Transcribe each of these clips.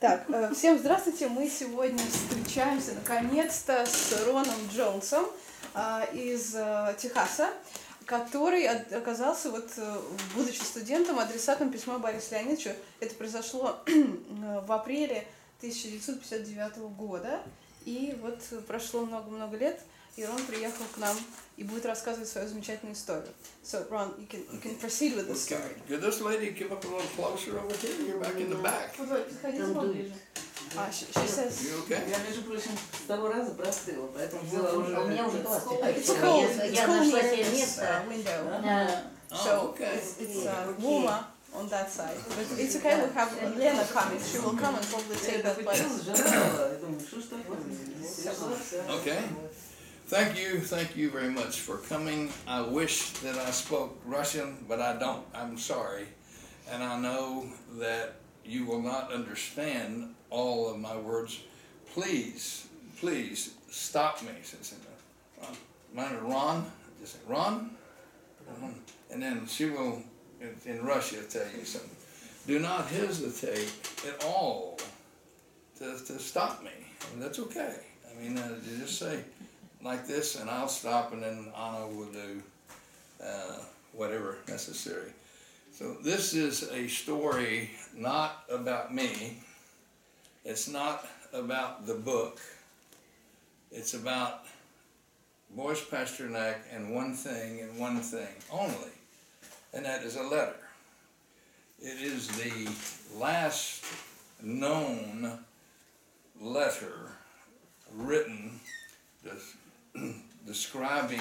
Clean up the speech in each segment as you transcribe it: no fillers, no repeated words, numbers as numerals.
Так, всем здравствуйте. Мы сегодня встречаемся наконец-то с Ронном Джоунсом из Техаса, который оказался, будучи студентом, адресатом письма Борису Леонидовичу. Это произошло в апреле 1959 года. И вот прошло много-много лет, и Рон приехал к нам и будет рассказывать свою замечательную историю. So, Ron, you can proceed with the story. Could this lady come up a little closer over here? You're back in the back. Подходите поближе. She says... You okay? Я, между прочим, с того раза простыла, поэтому взяла уже... У меня уже It's cold. It's cold near this window. So okay. it's warmer on that side. But it's okay, we have Lena coming. She will come and probably take that place. Okay. Thank you very much for coming. I wish that I spoke Russian, but I don't. I'm sorry. And I know that you will not understand all of my words. Please stop me. My name is Ron. Just say Ron. And then she will, in Russia, tell you something. Do not hesitate at all to stop me. And that's okay. I mean, you just say like this, and I'll stop, and then Anna will do whatever necessary. So this is a story not about me. It's not about the book. It's about Boris Pasternak and one thing only, and that is a letter. It is the last known letter written describing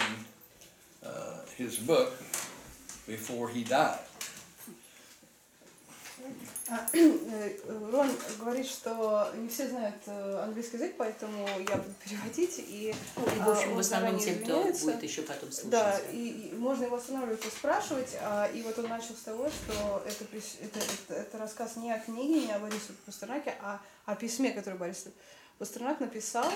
his book before he died. Рон говорит, что не все знают английский язык, поэтому я буду переводить. И в общем, в основном те, кто будет еще потом слушать. Да, и можно его останавливать и спрашивать. И вот он начал с того, что это рассказ не о книге, не о Борисе Пастернаке, а о письме, которое Борис Пастернак написал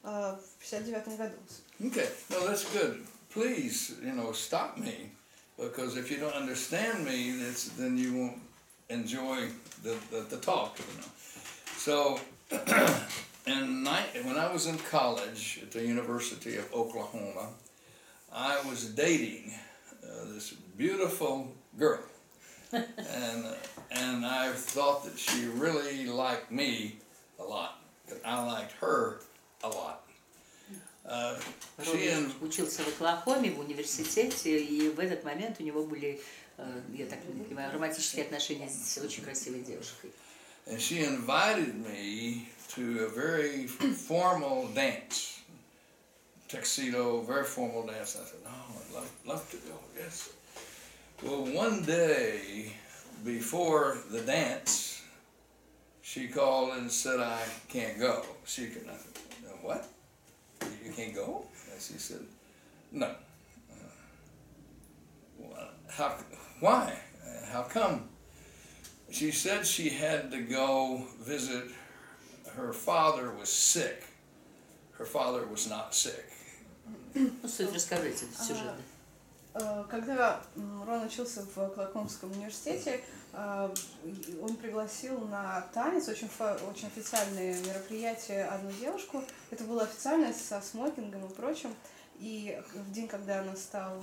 в 1959 году. Okay, well that's good. Please, stop me, because if you don't understand me, then you won't enjoy the talk. So, when I was in college at the University of Oklahoma, I was dating this beautiful girl, and I thought that she really liked me a lot, but I liked her a lot. Рон учился в Оклахоме, в университете, и в этот момент у него были, я так понимаю, романтические отношения с очень красивой девушкой. And she invited me to a very formal dance, tuxedo, very formal dance. I said, "Oh, I'd love to go." Yes. Well, one day before the dance, she called and said, "I can't go." She could not. What? You can't go? And she said, "No." Why? How come? She said she had to go visit. Her father was sick. Her father was not sick. Суть расскажите, этот сюжет. Когда Рон учился в Оклахомском университете, он пригласил на танец, очень официальное мероприятие, одну девушку. Это было официально, со смокингом и прочим. И в день, когда настало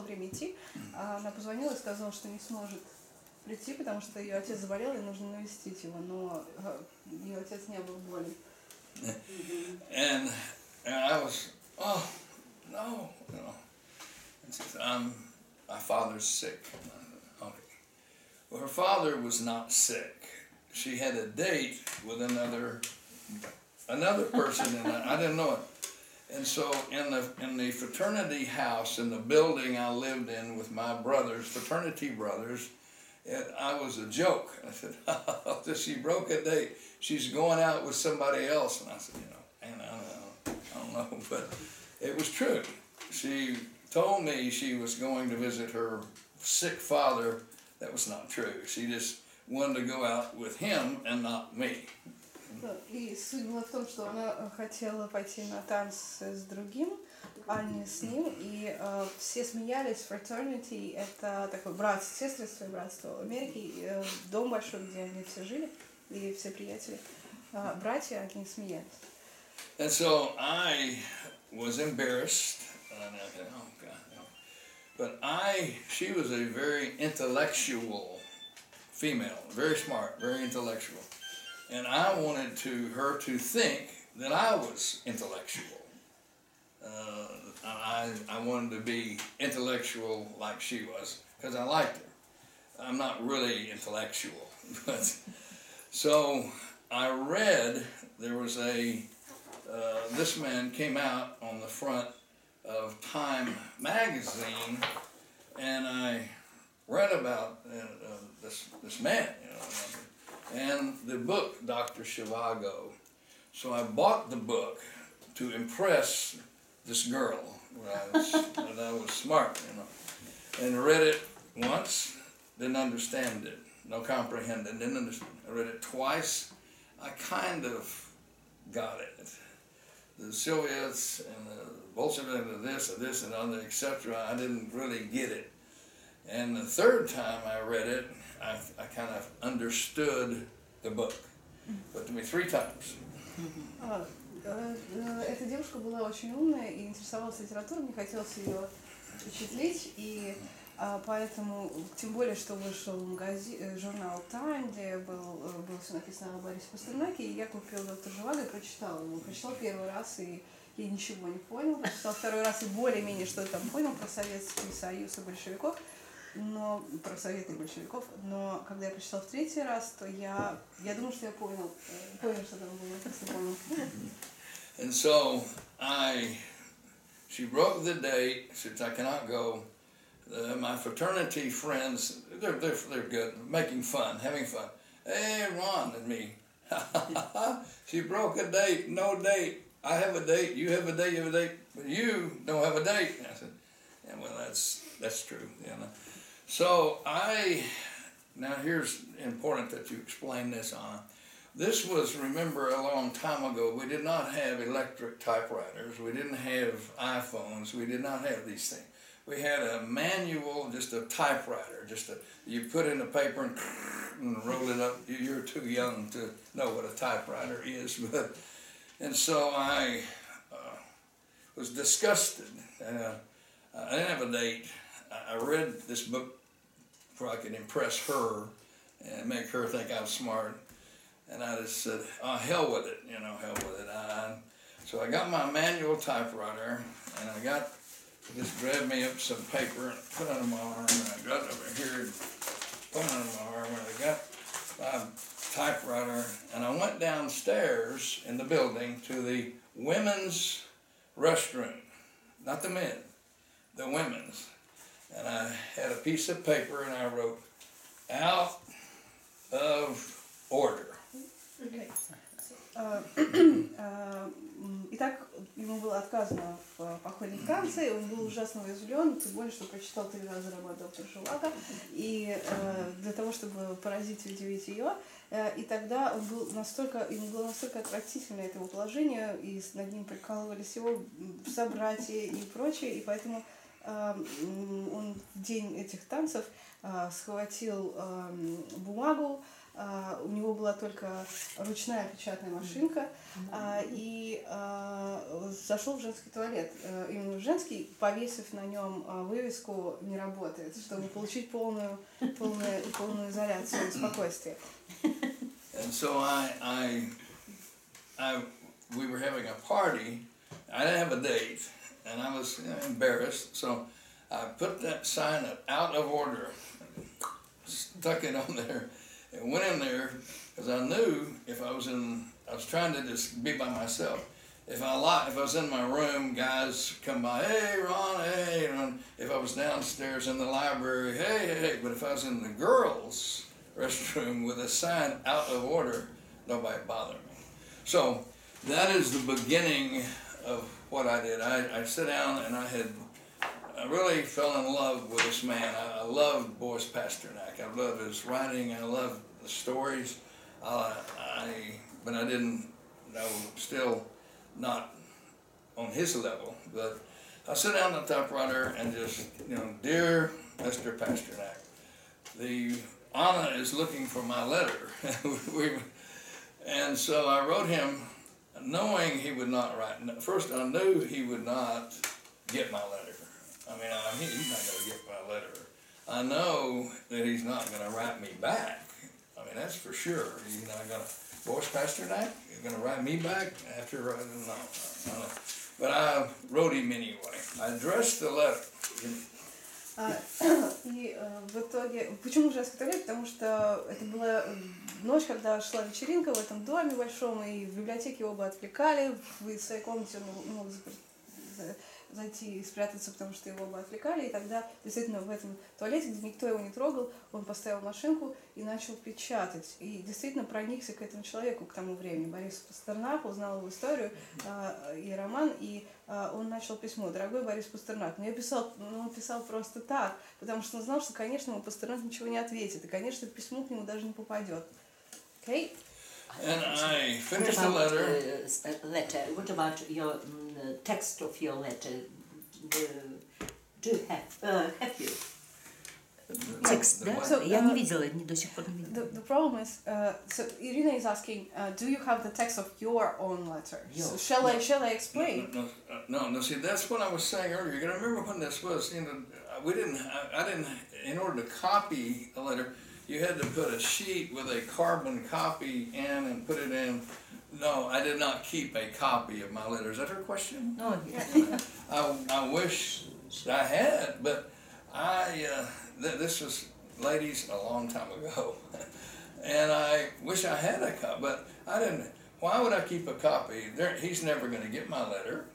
время идти, она позвонила и сказала, что не сможет прийти, потому что ее отец заболел и нужно навестить его, но ее отец не был болен. And I was, no. And she said, my father's sick. Okay. Well, her father was not sick. She had a date with another person, and I didn't know it. And so in the fraternity house, in the building I lived in with my brothers, fraternity brothers, I was a joke. I said, she broke a date. She's going out with somebody else. And I said, man, I don't know, but it was true. She told me she was going to visit her sick father. That was not true. She just wanted to go out with him and not me. И суть была в том, что она хотела пойти на танцы с другим, Анне с ним, и все смеялись. Fraternity — это такое братство, сестринство и братство в Америке, дом большой, где они все жили, и все приятели, братья, они смеялись. And so I was embarrassed, and I thought, oh God, no. But she was a very intellectual female, very smart, very intellectual. And I wanted her to think that I was intellectual. I wanted to be intellectual like she was, because I liked her. I'm not really intellectual, but so I read, there was this man came out on the front of Time magazine, and I read about this man, and the book, Dr. Zhivago. So I bought the book to impress this girl that I was smart, and read it once, didn't understand it, no comprehended, didn't understand. I read it twice, I kind of got it. The Soviets and the Bolsheviks and this and other, etc., I didn't really get it. And the third time I read it, I kind of understood the book. But to me 3 times. Эта девушка была очень умная и интересовалась литературой, мне хотелось ее впечатлить, и поэтому, тем более, что вышел журнал Time, где было все написано о Борисе Пастернаке, и я купила «Доктор Живаго» и прочитала его. Прочитала первый раз, и я ничего не понял, прочитала второй раз и более-менее что-то там понял про Советский Союз и большевиков, про Советы и большевиков, но когда я прочитала в 3-й раз, то я думаю, что я понял, что там было написано, понял. And so she broke the date, since I cannot go. My fraternity friends, they're good, making fun, having fun. Hey, Ron and me, she broke a date, no date. I have a date, you have a date, you have a date, but you don't have a date. And I said, yeah, well, that's true, So now here's important that you explain this on. This was, remember, a long time ago. We did not have electric typewriters. We didn't have iPhones. We did not have these things. We had a manual, just a typewriter. You put in the paper and roll it up. You're too young to know what a typewriter is, and so I was disgusted. I didn't have a date. I read this book before I could impress her and make her think I was smart. And I just said, oh, hell with it, hell with it. So I got my manual typewriter, and I just grabbed me up some paper and put it on my arm, and I got over here and put it on my arm, and I got my typewriter, and I went downstairs in the building to the women's restroom, not the men, the women's. And I had a piece of paper, and I wrote, out of order. Итак, ему было отказано в походе в Канце, и он был ужасно уязвлен, тем более, что прочитал 3 раза роман «Доктор Живаго», и для того, чтобы поразить и удивить ее, и тогда ему было настолько отвратительно это его положение, и над ним прикалывались его собратья и прочее, и поэтому он в день этих танцев схватил бумагу, у него была только ручная печатная машинка, и зашел в женский туалет, именно в женский, повесив на нем вывеску «Не работает», чтобы получить полную изоляцию и спокойствие. And so we were having a party. I didn't have a date, and I was embarrassed, so I put that sign up, out of order, stuck it on there, and went in there, because I knew if I was trying to just be by myself. If I was in my room, guys come by, hey, Ron, hey, Ron. If I was downstairs in the library, hey. But if I was in the girls' restroom with a sign out of order, nobody bothered me. So that is the beginning of what I did. I sat down and I really fell in love with this man. I loved Boris Pasternak. I loved his writing. I loved the stories. But I didn't, still not on his level. But I sit down on the typewriter and just, dear Mr. Pasternak, the Anna is looking for my letter. And so I wrote him knowing he would not write. First, I knew he would not get my letter. He's not going to get my letter. I know that he's not going to write me back. That's for sure. He's not going to. Boris Pasternak is going to write me back after writing. No. But I wrote him anyway. I addressed the letter. И в итоге, почему же рассказали? Потому что это была ночь, когда шла вечеринка в этом доме большом, и в библиотеке его бы отвлекали, в своей комнате он мог зайти и спрятаться, потому что его бы отвлекали, и тогда действительно в этом туалете, где никто его не трогал, он поставил машинку и начал печатать. И действительно проникся к этому человеку к тому времени. Борис Пастернак узнал его историю и роман, и он начал письмо: «Дорогой Борис Пастернак». Но он писал просто так, потому что он знал, что, конечно, ему Пастернак ничего не ответит, и, конечно, письмо к нему даже не попадет. Okay? And I finished the letter. What about your text of your letter? Do you have you? Текст, да? Я не видела, до сих пор не видела. The problem is, so Irina is asking, do you have the text of your own letter? So shall I explain? No. See, that's what I was saying earlier. You gotta remember when this was. I didn't. In order to copy a letter, you had to put a sheet with a carbon copy in and put it in. No, I did not keep a copy of my letter. Is that her question? No. I wish I had, but this was, ladies, a long time ago. And I wish I had a copy, but I didn't. Why would I keep a copy? He's never going to get my letter.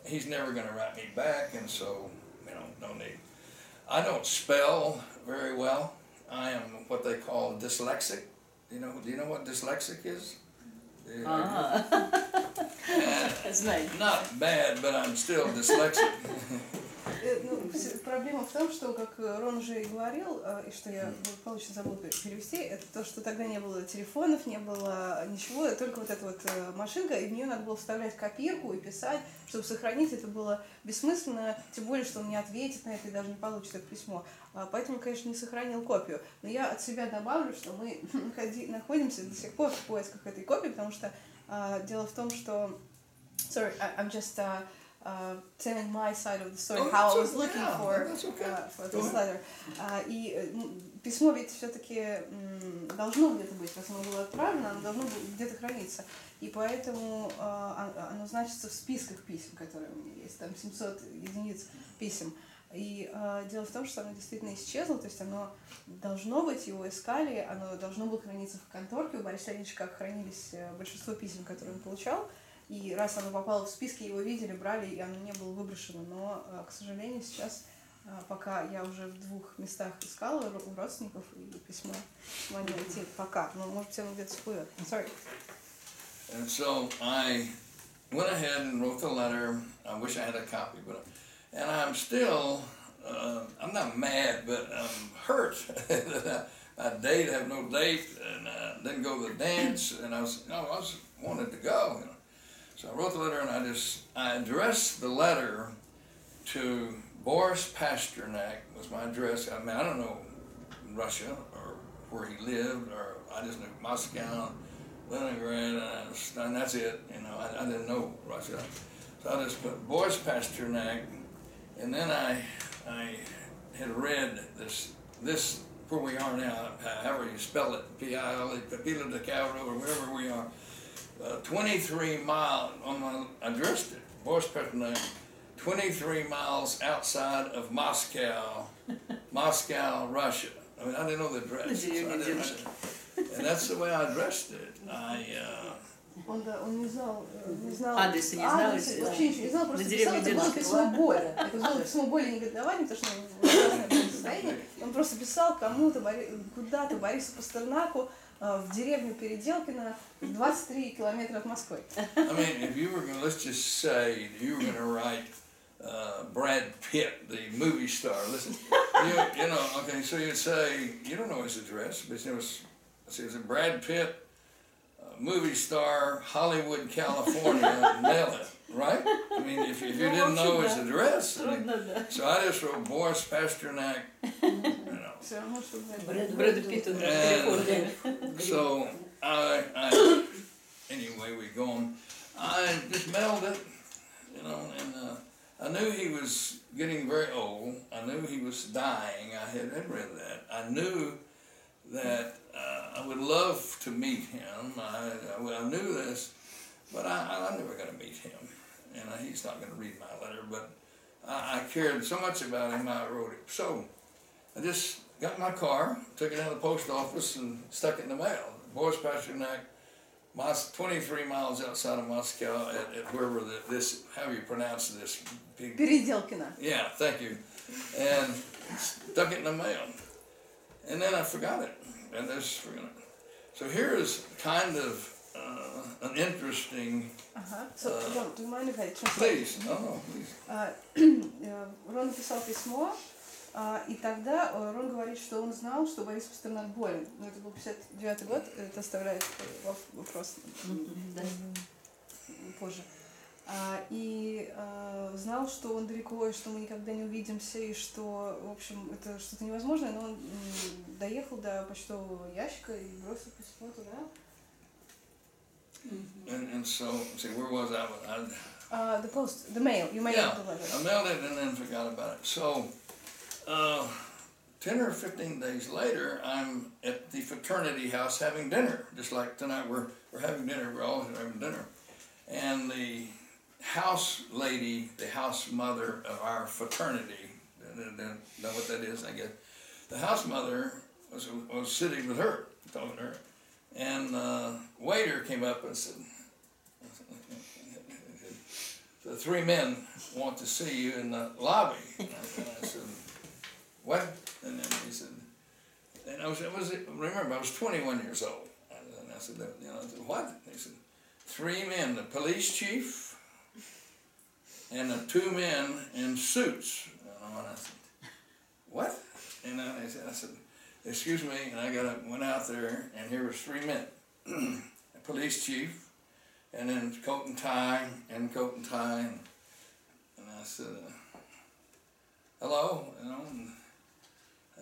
He's never going to write me back, and so, no need. I don't spell very well. I am what they call dyslexic. Do you know what dyslexic is? Not bad, but I'm still dyslexic. Проблема в том, что, как Рон уже и говорил, и что я благополучно забыла перевести, это то, что тогда не было телефонов, не было ничего, только вот эта вот машинка, и в нее надо было вставлять копирку и писать, чтобы сохранить. Это было бессмысленно, тем более, что он не ответит на это и даже не получит это письмо. Поэтому, конечно, не сохранил копию. Но я от себя добавлю, что мы находимся до сих пор в поисках этой копии, потому что дело в том, что... Sorry, I'm just... telling my side of the story, how I was looking for this letter. И письмо ведь все-таки должно где-то быть, раз оно было отправлено, оно должно где-то храниться. И поэтому оно значится в списках писем, которые у меня есть, там 700 единиц писем. И дело в том, что оно действительно исчезло, то есть оно должно быть, его искали, оно должно было храниться в конторке у Бориса Ильича, как хранились большинство писем, которые он получал. И раз оно попало в списки, его видели, брали, и оно не было выброшено. Но, к сожалению, сейчас, пока я уже в 2 местах искала у родственников, и письмо не найти пока. Но, может быть, оно где-то всплывет. Sorry. And so I went ahead and wrote the letter. I wish I had a copy, and I'm still, I'm not mad, but I'm hurt that I have no date, and didn't go to the dance, and I wanted to go. So I wrote the letter, and I addressed the letter to Boris Pasternak. Was my address. I don't know Russia or where he lived, or I just knew Moscow, Leningrad, and that's it. I didn't know Russia. So I just put Boris Pasternak, and then I had read this where we are now, however you spell it, P-I-L-E, Pila de Calro, or wherever we are. 23 miles, I addressed it, Boris Pasternak, 23 miles outside of Moscow, Russia. I didn't know the address. And that's the way I addressed it. Он не знал Адреса не знал, вообще ничего не знал, просто писал, это было письмо боли. Это было письмо боли и негодования, потому что он в ужасном состоянии. Он просто писал кому-то, куда-то, Борису Пастернаку, в деревню Переделкино, 23 километра от Москвы. If you were going to, let's just say, you were going to write Brad Pitt, the movie star, listen, okay, so you'd say, you don't know his address, but it was Brad Pitt, movie star, Hollywood, California, mail it, right? I mean, if you didn't know his address. I mean, so I just wrote Boris Pasternak, you know. And so anyway, we go on. I just mailed it, you know, and I knew he was getting very old. I knew he was dying. I had read that. I knew that I would love to meet him. I knew this, but I'm never going to meet him. And he's not going to read my letter, but I cared so much about him, I wrote it. So I just got in my car, took it out of the post office, and stuck it in the mail. Boris Pasternak, 23 miles outside of Moscow, at wherever this, how you pronounce this? Переделкино. Yeah, thank you. And stuck it in the mail. And then I forgot it. And so here is kind of an interesting... So, Рон, do you mind if I translate? Please, no, please. Рон написал письмо, и тогда Рон говорит, что он знал, что Борис Пастернак болен. Но это был 59-й год, это оставляет вопрос позже. И знал, что он далеко, и что мы никогда не увидимся, и что, в общем, это что-то невозможное, но он доехал до почтового ящика и бросил письмо туда. And so, see, where was I? The post, the mail, you mailed the letter. I mailed it and then forgot about it. So, 10 or 15 days later, I'm at the fraternity house having dinner. Just like tonight we're having dinner, we're all having dinner. And the house lady, the house mother of our fraternity, know what that is, I guess. The house mother was sitting with her, talking to her. And the waiter came up and said, the 3 men want to see you in the lobby. And I said, what? And then he said, and remember, I was 21 years old. And I said, you know, I said, what? And he said, 3 men, the police chief and the 2 men in suits. And I said, what? And I said, excuse me, and I went out there, and here was 3 men, a police chief, and then coat and tie, and I said, hello, you know, and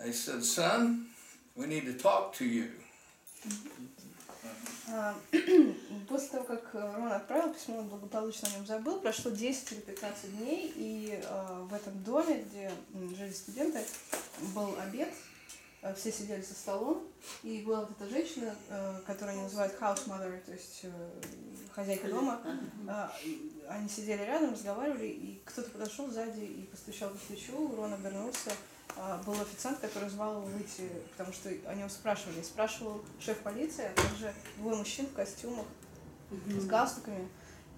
they said, son, we need to talk to you. После того, как Рон отправил письмо, он благополучно о нем забыл, прошло 10 или 15 дней, и в этом доме, где жили студенты, был обед. Все сидели за столом, и была вот эта женщина, которую они называют house mother, то есть хозяйка дома. Они сидели рядом, разговаривали, и кто-то подошел сзади и постучал по плечу. Рон обернулся. Был официант, который звал его выйти, потому что о нем спрашивали. Спрашивал шеф полиции, а также 2 мужчин в костюмах с галстуками.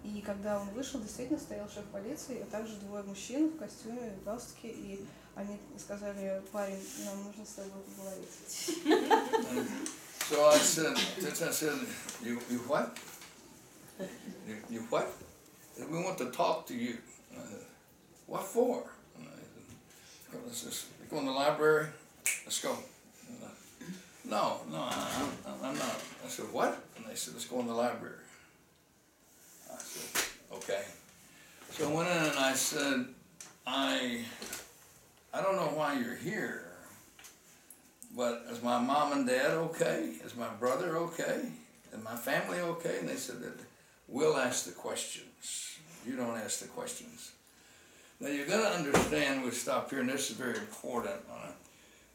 И когда он вышел, действительно стоял шеф полиции, а также 2 мужчин в костюме, в галстуке, и они сказали, парень, нам нужно с тобой поговорить. So I said, you what? You what? We want to talk to you. What for? Let's just go in the library. Let's go. No, I'm not. I said, what? And they said, let's go in the library. I said, okay. So I went in and I said, I don't know why you're here, but is my mom and dad okay? Is my brother okay? Is my family okay? And they said that we'll ask the questions. You don't ask the questions. Now you're going to understand, we stop here, and this is very important.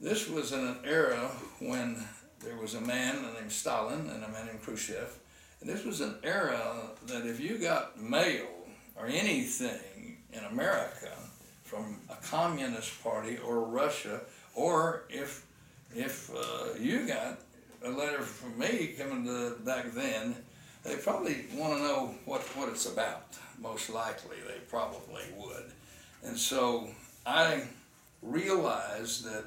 This was in an era when there was a man named Stalin and a man named Khrushchev. And this was an era that if you got mail or anything in America from a communist party or Russia, or if you got a letter from me coming to back then, they probably want to know what it's about. Most likely, they probably would. And so I realized that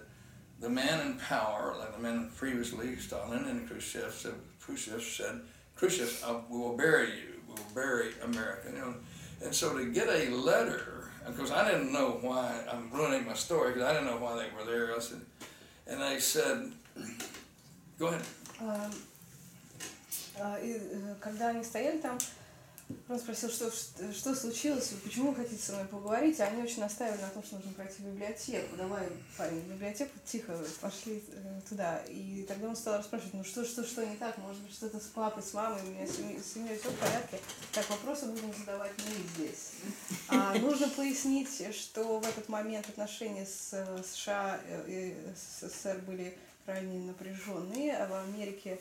the man in power, like the man previously, Stalin and Khrushchev said, we will bury you, we will bury America. You know? And so to get a letter, because I didn't know why, I'm ruining my story, because I didn't know why they were there. I said, and they said, go ahead. когда они стояли там, он спросил, что случилось, почему вы хотите со мной поговорить, а они очень настаивали на том, что нужно пройти в библиотеку. Давай, парень, в библиотеку, тихо, пошли туда. И тогда он стал расспрашивать, ну что не так, может быть, что-то с папой, с мамой, у меня с семьей все в порядке. Так, вопросы будем задавать мы здесь. Нужно пояснить, что в этот момент отношения с США и СССР были крайне напряженные, а в Америке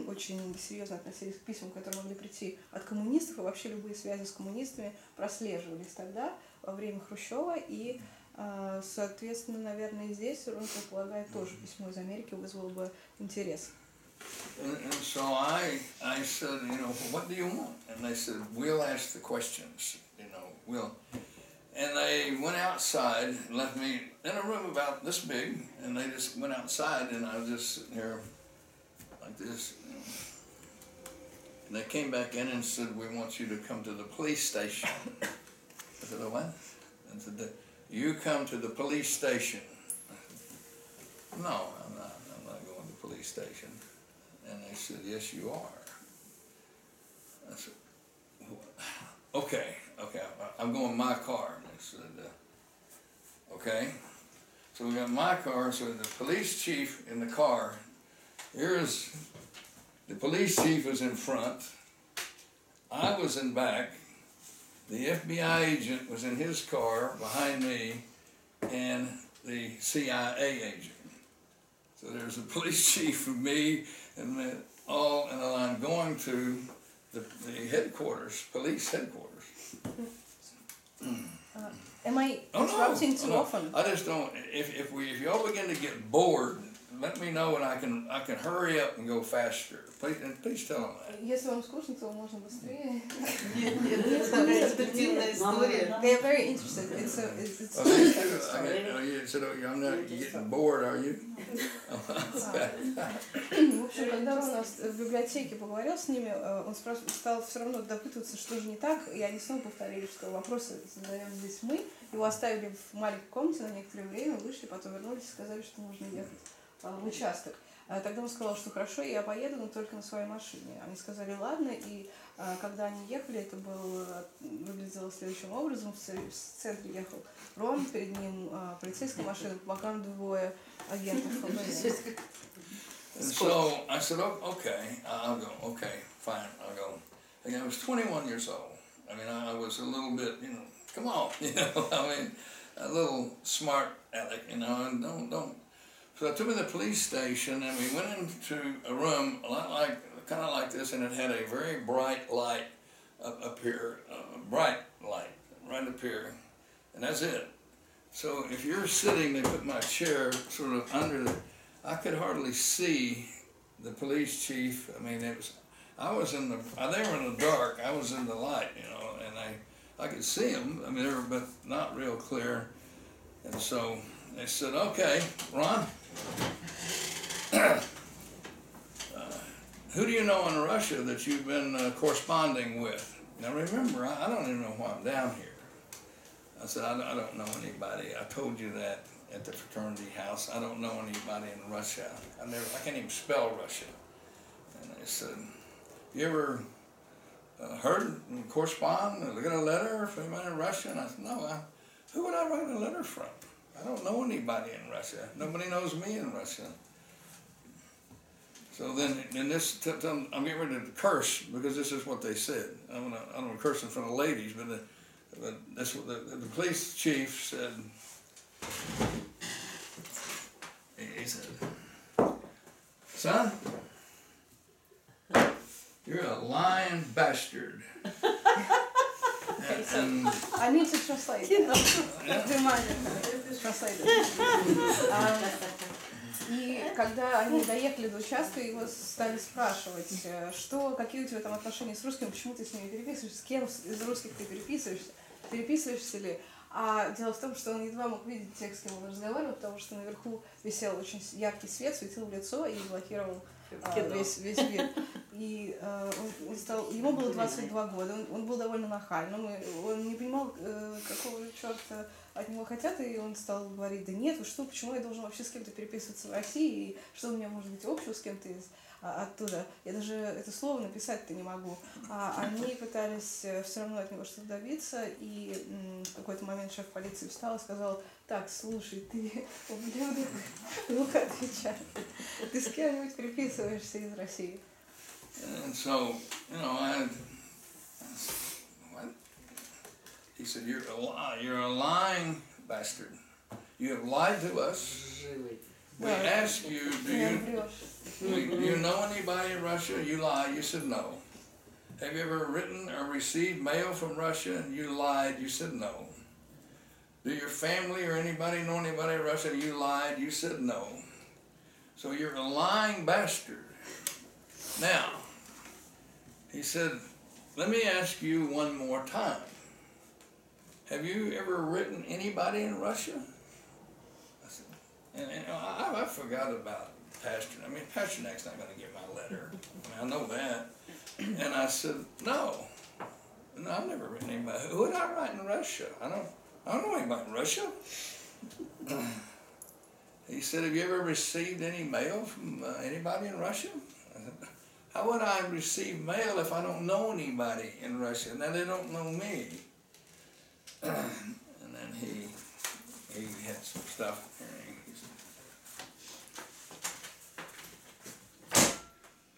очень серьезно относились к письмам, которые могли прийти от коммунистов, и вообще любые связи с коммунистами прослеживались тогда, во время Хрущева, и, соответственно, наверное, и здесь, он предполагает, тоже письмо из Америки вызвало бы интерес. And so I said, what do you want? And they said, we'll ask the questions, we'll. And they went outside, left me in a room about this big, and they just went outside, and I was just sitting here like this. And they came back in and said, we want you to come to the police station. I said, oh, what? And said, you come to the police station. I said, no, I'm not going to the police station. And they said, yes, you are. I said, okay, I'm going in my car. And they said, okay. So we got my car, so the police chief in the car, the police chief was in front, I was in back, the FBI agent was in his car behind me, and the CIA agent. So there's a police chief and me, and all in a line going to the headquarters, police headquarters. Am I interrupting too often? I just don't. If you all begin to get bored, let me know, and I can hurry up and go faster. Please tell them that. Если вам скучно, то можно быстрее. Нет, такая детективная история. They are very interested. It's I'm not getting bored, are you? В общем, когда Рон в библиотеке поговорил с ними, он стал все равно допытываться, что же не так, и они снова повторили, что вопросы задаем здесь мы. Его оставили в маленькой комнате на некоторое время, вышли, потом вернулись и сказали, что нужно ехать в участок. Тогда он сказал, что хорошо, я поеду, но только на своей машине. Они сказали, ладно, и когда они ехали, это выглядело следующим образом. В центре ехал Рон, перед ним полицейская машина, по бокам двое агентов ФБР. So I said, oh, okay, I'll go. Okay, fine, I'll go. Again, I was 21 years old. I mean, I was a little bit, come on, a little smart aleck, and don't. So I took me to the police station, and we went into a room kind of like this, and it had a very bright light up here, bright light right up here, and that's it. So if you're sitting, they put my chair sort of under I could hardly see the police chief. I mean, they were in the dark, I was in the light, and I could see them, they were, but not real clear. And so they said, okay, Ron, who do you know in Russia that you've been corresponding with? Now remember, I don't even know why I'm down here. I said, I don't know anybody. I told you that at the fraternity house. I don't know anybody in Russia. I can't even spell Russia. And they said, you ever heard and correspond, or get a letter from anybody in Russia? And I said, no, who would I write a letter from? I don't know anybody in Russia. Nobody knows me in Russia. So then I'm getting ready to curse, because this is what they said. I don't want to curse in front of ladies, but the police chief said, he said, son, you're a lying bastard. And I need to translate. И когда они доехали до участка, его стали спрашивать, какие у тебя там отношения с русскими, почему ты с ними переписываешься, с кем из русских ты переписываешься ли. А дело в том, что он едва мог видеть тех, с кем он разговаривал, потому что наверху висел очень яркий свет, светил в лицо и блокировал весь вид. и ему было 22 года, он был довольно нахальным, и он не понимал, какого черта от него хотят, и он стал говорить: да нет, вы что, почему я должен вообще с кем-то переписываться в России, и что у меня может быть общего с кем-то оттуда, я даже это слово написать-то не могу. А они пытались все равно от него что-то добиться, и в какой-то момент шеф полиции встал и сказал: так, слушай, ты ублюдок, ну-ка отвечай, ты с кем-нибудь переписываешься из России? And so, you know, what? He said, you're a lying bastard. You have lied to us. We asked you, do you know anybody in Russia? You lied. You said no. Have you ever written or received mail from Russia? You lied. You said no. Do your family or anybody know anybody in Russia? You lied. You said no. So you're a lying bastard. Now, he said, let me ask you one more time. Have you ever written anybody in Russia? I said, and I forgot about Pasternak. I mean, Pasternak's not going to get my letter. I know that. And I said, no, I've never written anybody. Who would I write in Russia? I don't know anybody in Russia. He said, have you ever received any mail from anybody in Russia? I said, how would I receive mail if I don't know anybody in Russia? Now they don't know me. And then he had some stuff. He said,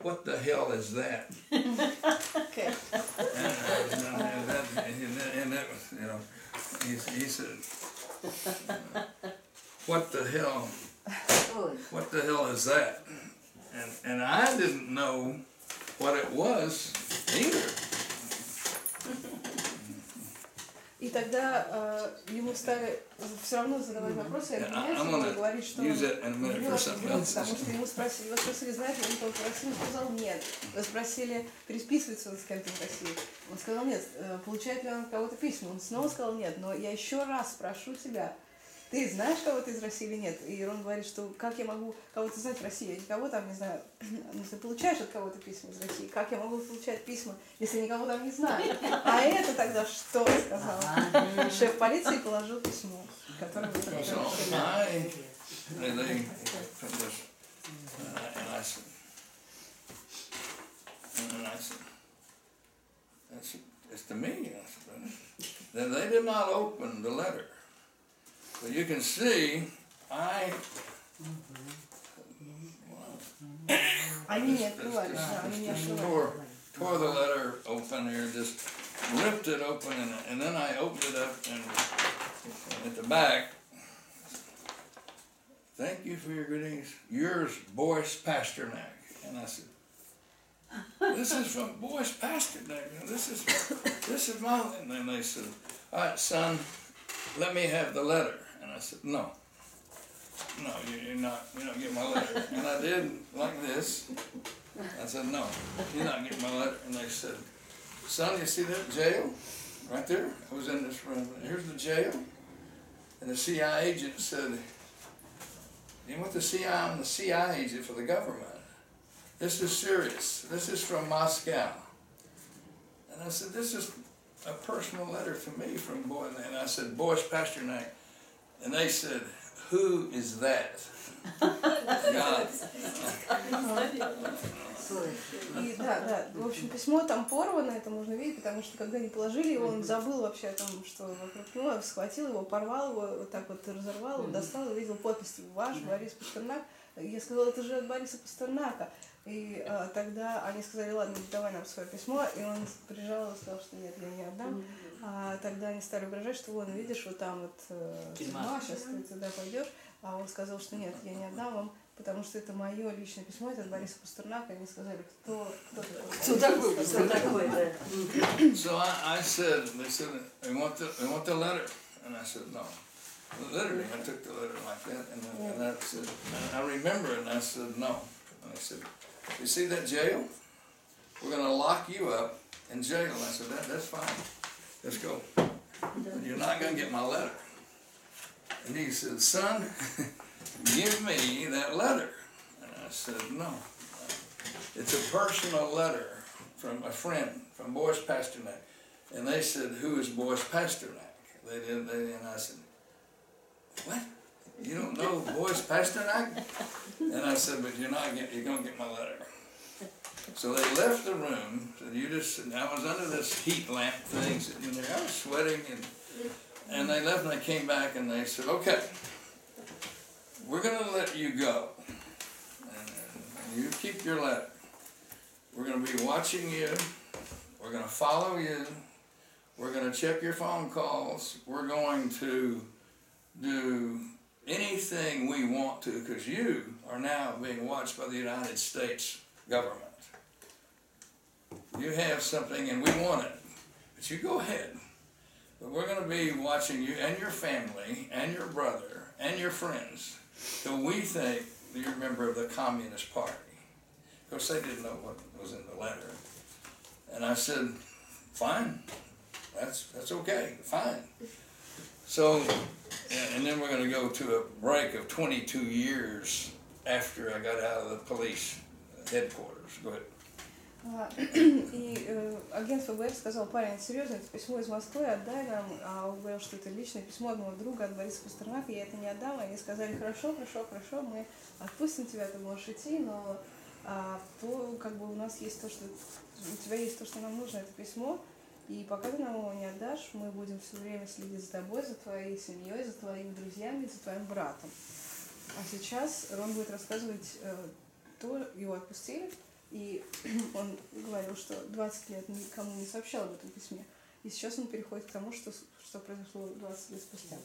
what the hell is that? Okay. And that was, you know, he said, what the hell is that? And I didn't know what it was either. И тогда ему стали все равно задавать вопросы, и обвиняющий говорит, что он врет, потому что его спросили, знаете, он только в России, он сказал нет. Вы спросили, переписывается он с кем-то в России. Он сказал нет. Получает ли он от кого-то письма? Он снова сказал нет. Но я еще раз спрошу тебя, ты знаешь кого-то из России или нет? И Рон говорит, что как я могу кого-то знать в России? Я никого там не знаю. Но ты получаешь от кого-то письма из России. Как я могу получать письма, если никого там не знаю? А это тогда что сказал? Шеф полиции положил письмо, которое вы так it's to me. Then they did not open the letter. So you can see, tore the letter open here, just ripped it open, and then I opened it up, and at the back, thank you for your greetings. Yours, Boris Pasternak. And I said, this is from Boris Pasternak. This is my. And then they said, all right, son, let me have the letter. And I said, no, you're not getting my letter. And I did like this. I said, no, you're not getting my letter. And they said, son, you see that jail right there? I was in this room. Here's the jail. And the CIA agent said, you want the CIA? I'm the CIA agent for the government. This is serious. This is from Moscow. And I said, this is a personal letter to me from Boris. And I said, Boris Pasternak. And they said, who is that? God. И да, в общем, письмо там порвано, это можно видеть, потому что когда они положили его, он забыл вообще о том, что вокруг него, схватил его, порвал его, вот так вот разорвал его, достал, увидел подпись «Ваш Борис Пастернак». Я сказала, это же от Бориса Пастернака. И тогда они сказали, ладно, давай нам свое письмо, и он прижал и сказал, что нет, я не отдам. А тогда они стали угрожать, что вон, видишь, вот там вот тюрьма, сейчас ты туда пойдешь. А он сказал, что нет, я не отдам вам, потому что это мое личное письмо, это от Бориса Пастернака. Они сказали, кто такой? So I said, they said, we want the letter. And I said, no. Literally, I took the letter like that, and I said, I remember it, and I said, no. And I said, you see that jail? We're going to lock you up in jail. And I said, that's fine. Let's go. But you're not going to get my letter. And he said, son, give me that letter. And I said, no. It's a personal letter from a friend, from Boris Pasternak. And they said, who is Boris Pasternak? And I said, what? You don't know Boris Pasternak? And I said, but you're going to get my letter. So they left the room. And I was under this heat lamp thing sitting in there. I was sweating, and they left, and they came back, and they said, okay, we're going to let you go. And you keep your letter. We're going to be watching you. We're going to follow you. We're going to check your phone calls. We're going to do anything we want to, because you are now being watched by the United States government. You have something and we want it, but you go ahead. But we're going to be watching you and your family and your brother and your friends till we think that you're a member of the Communist Party. Of course, they didn't know what was in the letter. And I said, fine, that's okay, fine. So, and then we're going to go to a break of 22 years after I got out of the police headquarters. Go ahead. И агент ФБР сказал, парень, серьезно, это письмо из Москвы, отдай нам. А он говорил, что это личное письмо от моего друга, от Бориса Пастернака, я это не отдам. И они сказали, хорошо, мы отпустим тебя, ты можешь идти, но то, как бы у нас есть то, что у тебя есть то, что нам нужно, это письмо. И пока ты нам его не отдашь, мы будем все время следить за тобой, за твоей семьей, за твоими друзьями, за твоим братом. А сейчас Рон будет рассказывать, то его отпустили. И он говорил, что 20 лет никому не сообщал об этом письме. И сейчас он переходит к тому, что произошло 20 лет спустя.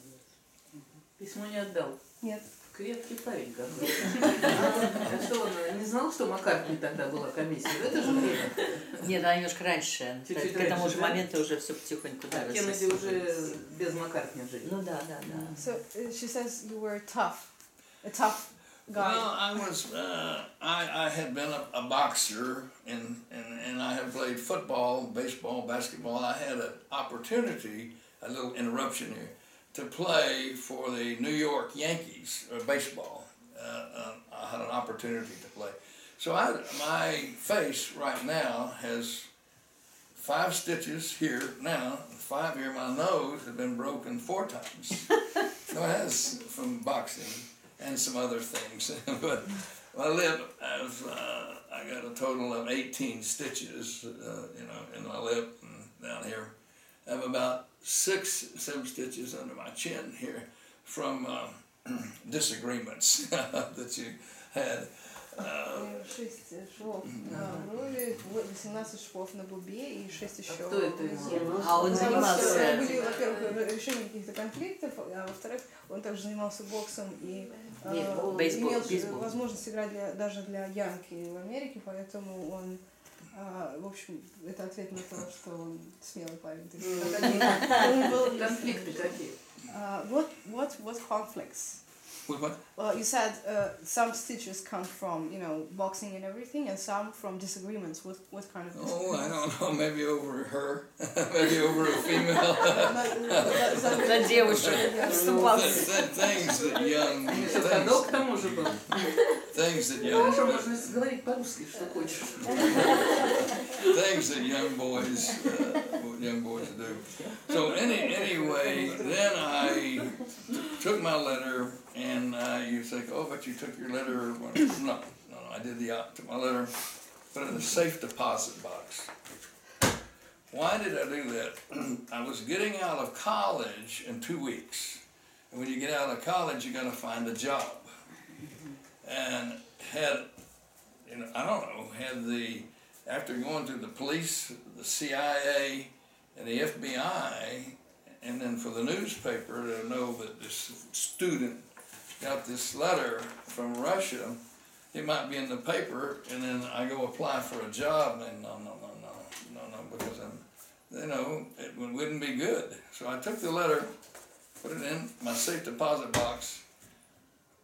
Письмо не отдал? Нет. Крепкий парень какой-то. А что он не знал, что Маккартни тогда была комиссия? В это же время? Нет, она немножко раньше. Чуть-чуть к этому раньше, же да? моменту уже все потихоньку. А Кеннеди уже без Маккартни жили. Ну да. So she says you were a tough guy. Well, I was. I had been a boxer, and I had played football, baseball, basketball. I had an opportunity, a little interruption here, to play for the New York Yankees baseball. I had an opportunity to play. So my face right now has 5 stitches here now, 5 here. My nose has been broken 4 times. So it has from boxing and some other things. But my lip, I got a total of 18 stitches, in my lip and down here. I have about 6-7 stitches under my chin here from disagreements that you had. 6 швов на брови, 18 швов на губе и 6 еще. Кто это ему? А он занимался... Были, во-первых, решение каких-то конфликтов, а во-вторых, он также занимался боксом и имел возможность играть даже для Янки в Америке, поэтому он, в общем, это ответ на то, что он смелый парень. Конфликты какие? What conflicts? What? Well, you said some stitches come from, boxing and everything, and some from disagreements. What kind of disagreements? Oh, I don't know. Maybe over her. Maybe over a female. На девушек. Things that young... Ходок к тому же был. Things that young... Хорошо, можно говорить по-русски, что хочешь. Things that young boys do. So anyway, then I took my letter, and you think, oh, but you took your letter. No, I did took my letter, put it in a safe deposit box. Why did I do that? I was getting out of college in 2 weeks. And when you get out of college, you got to find a job. And after going through the police, the CIA, and the FBI, and then for the newspaper to know that this student got this letter from Russia, it might be in the paper, and then I go apply for a job, and no, because it wouldn't be good. So I took the letter, put it in my safe deposit box,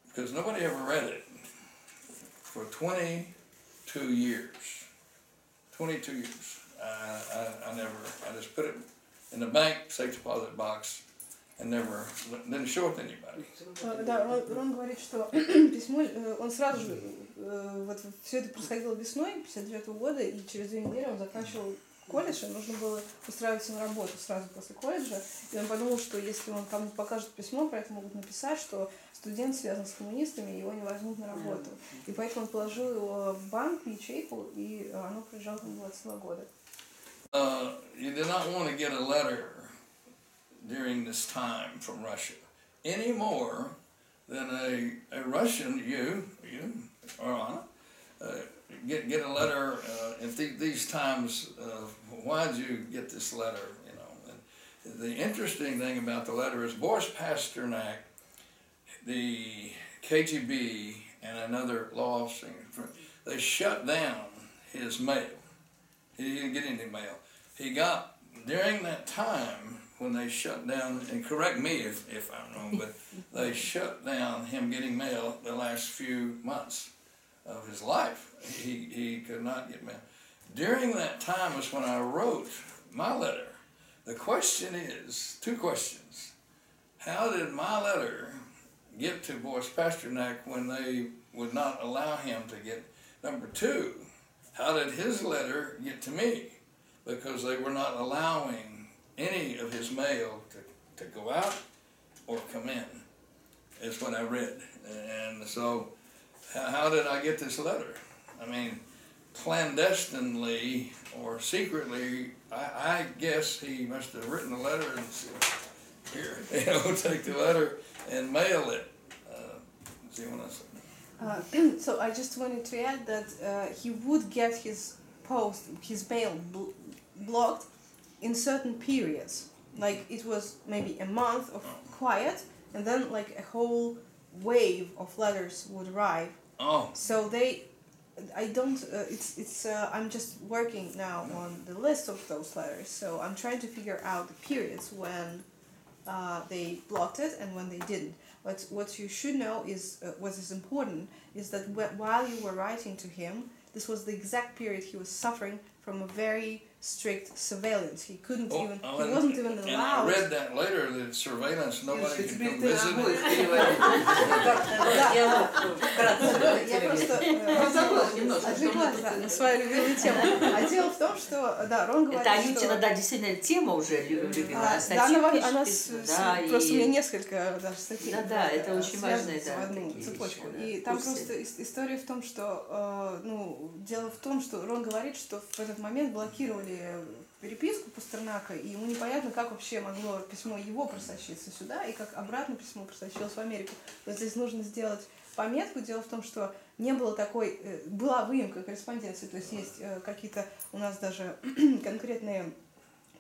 because nobody ever read it, for 22 years. 22 years. I just put it in the bank safe deposit box, and never didn't show it to anybody. Да, Рон говорит, что письмо, он сразу же, вот все это происходило весной 59 года, и через 2 недели он заканчивал колледж, и нужно было устраиваться на работу сразу после колледжа, и он подумал, что если он кому-то покажет письмо, про это могут написать, что студент связан с коммунистами, его не возьмут на работу. И поэтому он положил его в банк, в ячейку, и оно пролежало там 22 года. You did not want to get a letter during this time from Russia any more than a Russian, you or Anna, get a letter at these times. Why did you get this letter? You know, and the interesting thing about the letter is Boris Pasternak, the KGB, and another law singer, they shut down his mail. He didn't get any mail. He got, during that time when they shut down, and correct me if I'm wrong, but they shut down him getting mail the last few months of his life. He could not get mail. During that time was when I wrote my letter. The question is, 2 questions. How did my letter get to Boris Pasternak when they would not allow him to get? Number 2, how did his letter get to me? Because they were not allowing any of his mail to go out or come in, is what I read. And so, how did I get this letter? I mean, clandestinely or secretly, I guess he must have written a letter and said, here, take the letter and mail it. See what I said? So I just wanted to add that he would get his mail blocked in certain periods. Like it was maybe a month of quiet, and then like a whole wave of letters would arrive. Oh. So I'm just working now on the list of those letters. So I'm trying to figure out the periods when they blocked it and when they didn't. But what you should know is, what is important, is that while you were writing to him, this was the exact period he was suffering from a very strict surveillance. He couldn't he wasn't even allowed. And I read that later, that surveillance, nobody could come visit him. Я просто отвлеклась на свою любимую тему. А дело в том, что, да, Рон говорит, это Анютина, да, действительно, тема уже любимая. Да, она просто у меня несколько даже статей. Да, это очень важно. В одну цепочку. И там просто история в том, что, дело в том, что Рон говорит, что в этот момент блокировали переписку Пастернака, и ему непонятно, как вообще могло письмо его просочиться сюда, и как обратно письмо просочилось в Америку. Вот здесь нужно сделать пометку. Дело в том, что не было такой, была выемка корреспонденции, то есть есть какие-то у нас даже конкретные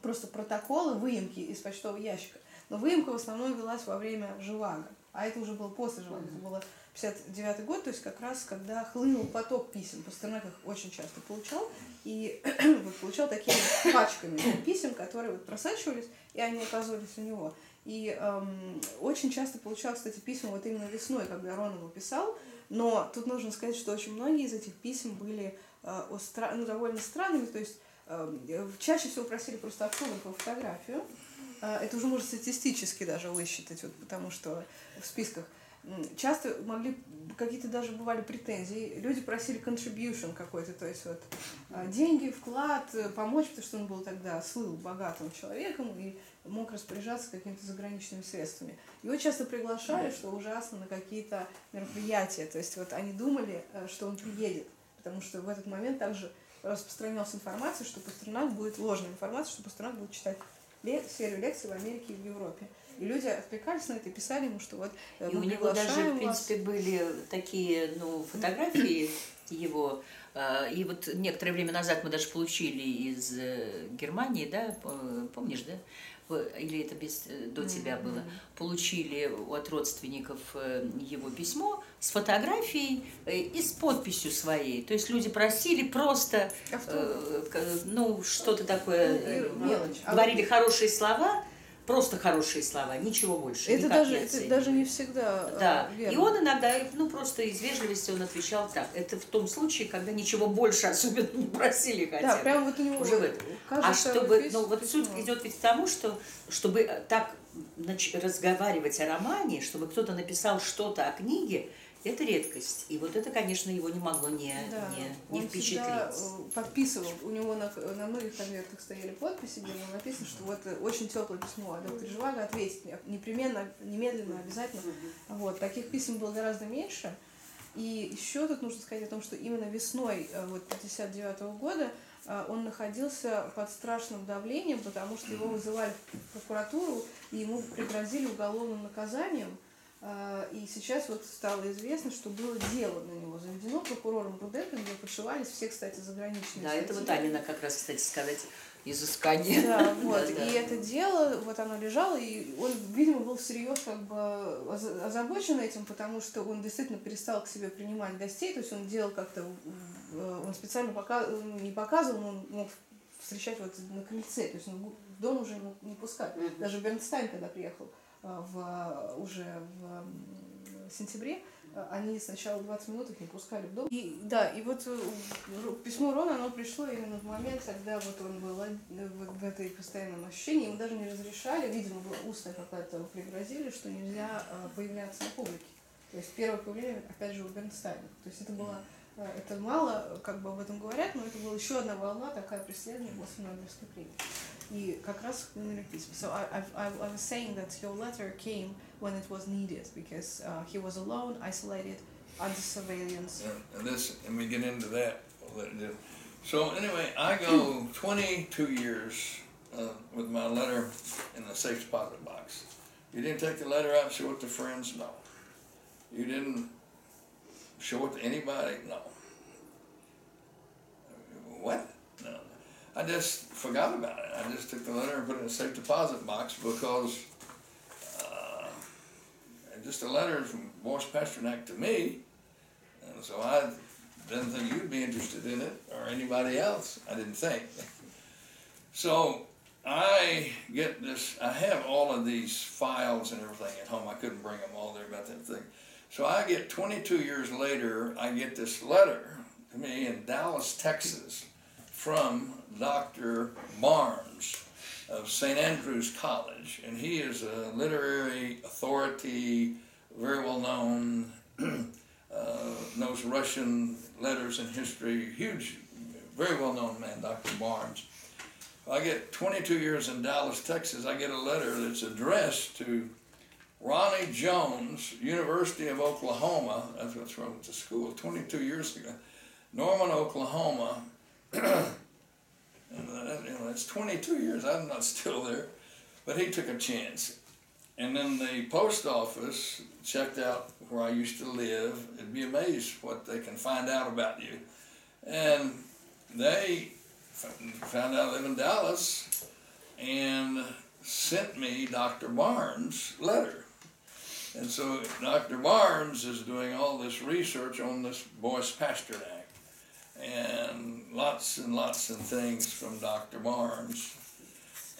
просто протоколы выемки из почтового ящика. Но выемка в основном велась во время Живаго, а это уже было после Живаго, это было 59 год, то есть как раз когда хлынул поток писем. Пастернак их очень часто получал, и вот получал такими пачками писем, которые вот просачивались, и они оказывались у него. И очень часто получал, кстати, письма вот именно весной, когда Рон его писал, но тут нужно сказать, что очень многие из этих писем были довольно странными, то есть чаще всего просили просто автограф и фотографию. Это уже можно статистически даже высчитать, вот, потому что в списках часто какие-то даже бывали претензии. Люди просили contribution какой-то, то есть вот деньги, вклад, помочь, потому что он был тогда слыл богатым человеком и мог распоряжаться какими-то заграничными средствами. Его часто приглашали, что ужасно, на какие-то мероприятия. То есть вот они думали, что он приедет, потому что в этот момент также распространялась информация, что Пастернак будет, ложная информация, что Пастернак будет читать серию лекций в Америке и в Европе. И люди откликались на это и писали ему, что вот и у него даже, в принципе, были такие, фотографии его. И вот некоторое время назад мы даже получили из Германии, да, помнишь, да? Или это до тебя было? Получили от родственников его письмо с фотографией и с подписью своей. То есть люди просили просто, что-то такое, говорили хорошие слова, просто хорошие слова, ничего больше. Это никак не это даже не всегда Да, верно. и он иногда, ну просто из вежливости он отвечал так. Это в том случае, когда ничего больше особенно не просили хотя бы. Да, прям вот у него уже в этом. А чтобы, ну вот суть идет ведь к тому, что чтобы так разговаривать о романе, чтобы кто-то написал что-то о книге, это редкость. И вот это, конечно, его не могло не впечатлить. Он всегда подписывал, у него на многих конвертах стояли подписи, где было написано, что вот очень теплое письмо о докторе Живаго, ответить непременно, немедленно, обязательно. Вот, таких писем было гораздо меньше. И еще тут нужно сказать о том, что именно весной 1959 года он находился под страшным давлением, потому что его вызывали в прокуратуру, и ему пригрозили уголовным наказанием. И сейчас вот стало известно, что было дело на него заведено прокурором Руденко, где подшивались все, кстати, заграничные Да, статьи. это вот Анина как раз, кстати сказать, изыскание. Да, вот, и это дело, вот оно лежало, и он, видимо, был всерьез как бы озабочен этим, потому что он действительно перестал к себе принимать гостей, то есть он делал как-то, он специально не показывал, он мог встречать вот на крыльце, то есть он в дом уже не пускал. Даже Бернстайн, когда приехал уже в сентябре, они сначала 20 минут их не пускали в дом. И да, и вот письмо Рона, оно пришло именно в момент, когда вот он был в этой постоянном ощущении, ему даже не разрешали, видимо, было устно какая-то пригрозили, что нельзя появляться на публике. То есть первое появление, опять же, у Бернстайна. То есть это было, это мало, как бы об этом говорят, но это была еще одна волна, такая преследование после Нобелевской премии. И как раз вспомнили письма. So I was saying that your letter came when it was needed because he was alone, isolated, under surveillance. And we get into that. So anyway, I go 22 years with my letter in the safe deposit box. You didn't take the letter out and show it to friends? No. You didn't show it to anybody? No. What? No. I just forgot about it. I just took the letter and put it in a safe deposit box because just a letter from Boris Pasternak to me, and so I didn't think you'd be interested in it or anybody else. I didn't think. So I get this. I have all of these files and everything at home. I couldn't bring them all there about that thing. So I get 22 years later. I get this letter to me in Dallas, Texas, from Dr. Barnes of St. Andrew's College, and he is a literary authority, very well known, knows Russian letters and history, huge, very well known man, Dr. Barnes. I get 22 years in Dallas, Texas, I get a letter that's addressed to Ronnie Jouns, University of Oklahoma, that's what's wrong with the school, 22 years ago, Norman, Oklahoma. It's 22 years, I'm not still there, but he took a chance. And then the post office checked out where I used to live. It'd be amazed what they can find out about you. And they found out I live in Dallas and sent me Dr. Barnes' letter. And so Dr. Barnes is doing all this research on this Boris Pasternak. And lots of things from Dr. Barnes.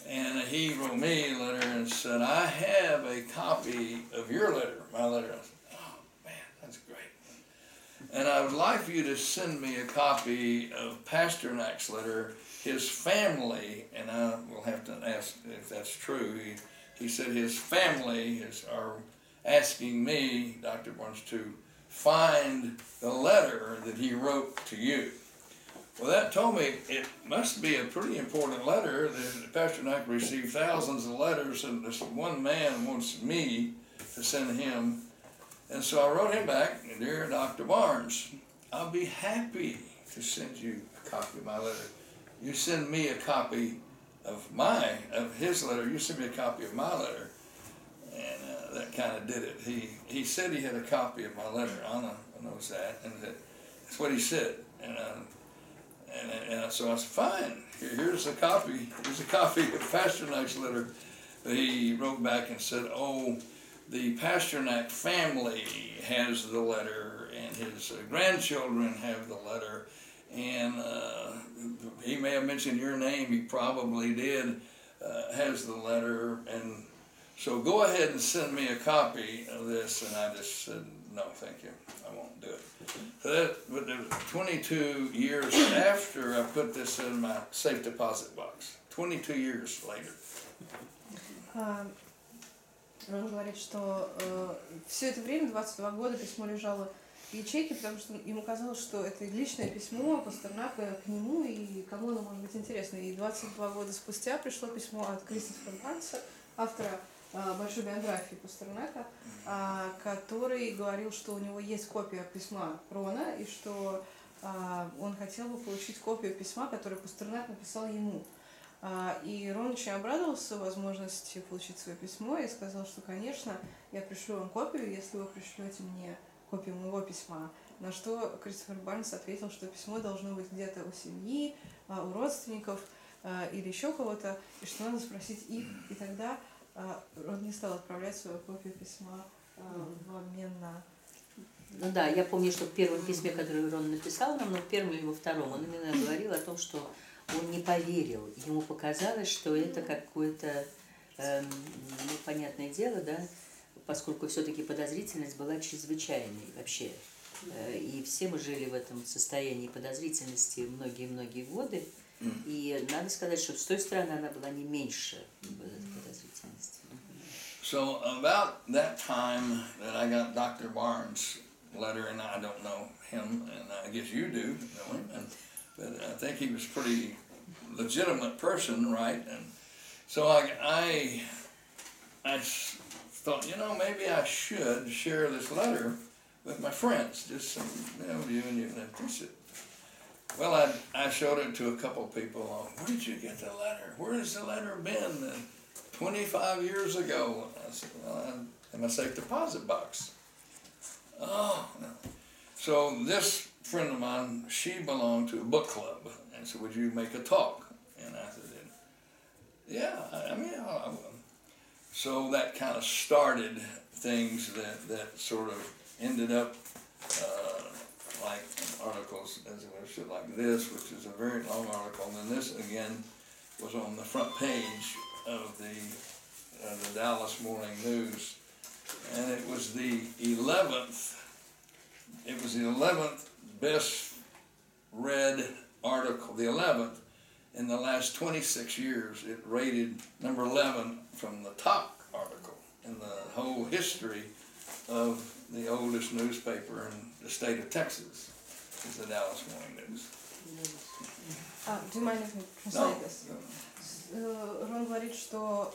And he wrote me a letter and said, I have a copy of your letter, my letter. I said, oh man, that's great. And I would like for you to send me a copy of Pasternak's letter. His family, and I will have to ask if that's true, he said his family are asking me, Dr. Barnes, to find the letter that he wrote to you. Well, that told me it must be a pretty important letter. That Pasternak received thousands of letters, and this one man wants me to send him. And so I wrote him back, Dear Dr. Barnes, I'll be happy to send you a copy of my letter. You send me a copy of his letter, you send me a copy of my letter. And that kind of did it. He said he had a copy of my letter. Anna knows that, and that's what he said. And so I said, fine, here's a copy. Here's a copy of Pasternak's letter. He wrote back and said, oh, the Pasternak family has the letter, and his grandchildren have the letter, and he may have mentioned your name, he probably did. has the letter, and so go ahead and send me a copy of this. And I just said, no, thank you, I won't do it. So but it was 22 years after I put this in my safe deposit box. 22 years later. Он говорит, что все это время, 22 года, письмо лежало в ячейке, потому что ему казалось, что это личное письмо Пастернака к нему, и кому оно может быть интересно. И 22 года спустя пришло письмо от Кристофера Барнса, автора большой биографии Пастернака, который говорил, что у него есть копия письма Рона, и что он хотел бы получить копию письма, которое Пастернак написал ему. И Рон очень обрадовался возможности получить свое письмо и сказал, что, конечно, я пришлю вам копию, если вы пришлете мне копию моего письма. На что Кристофер Барнс ответил, что письмо должно быть где-то у семьи, у родственников или еще кого-то, и что надо спросить их. И тогда Рон не стал отправлять свою копию письма в обмен на... Ну да, я помню, что в первом письме, которое Рон написал нам, но в первом или во втором, он именно говорил о том, что он не поверил. Ему показалось, что это какое-то, ну, понятное дело, да, поскольку все-таки подозрительность была чрезвычайной вообще. И все мы жили в этом состоянии подозрительности многие-многие годы. И надо сказать, что с той стороны она была не меньше подозрительности. So about that time that I got Dr. Barnes' letter, and I don't know him, and I guess you do know him, but I think he was a pretty legitimate person, right? And so I thought, you know, maybe I should share this letter with my friends, just some, you know, you and you. Well, I showed it to a couple of people. Where did you get the letter? Where has the letter been? 25 years ago. I said, well, in my safe deposit box. Oh, no. So this friend of mine, she belonged to a book club, and said, would you make a talk? And I said, yeah, I mean, I will. So that kind of started things that sort of ended up like articles like this, which is a very long article, and then this again was on the front page of the Dallas Morning News, and it was the 11th. It was the 11th best read article, the 11th in the last 26 years. It rated number 11 from the top article in the whole history of the oldest newspaper in the state of Texas, is the Dallas Morning News. Do you mind if I translate this? Рон говорит, что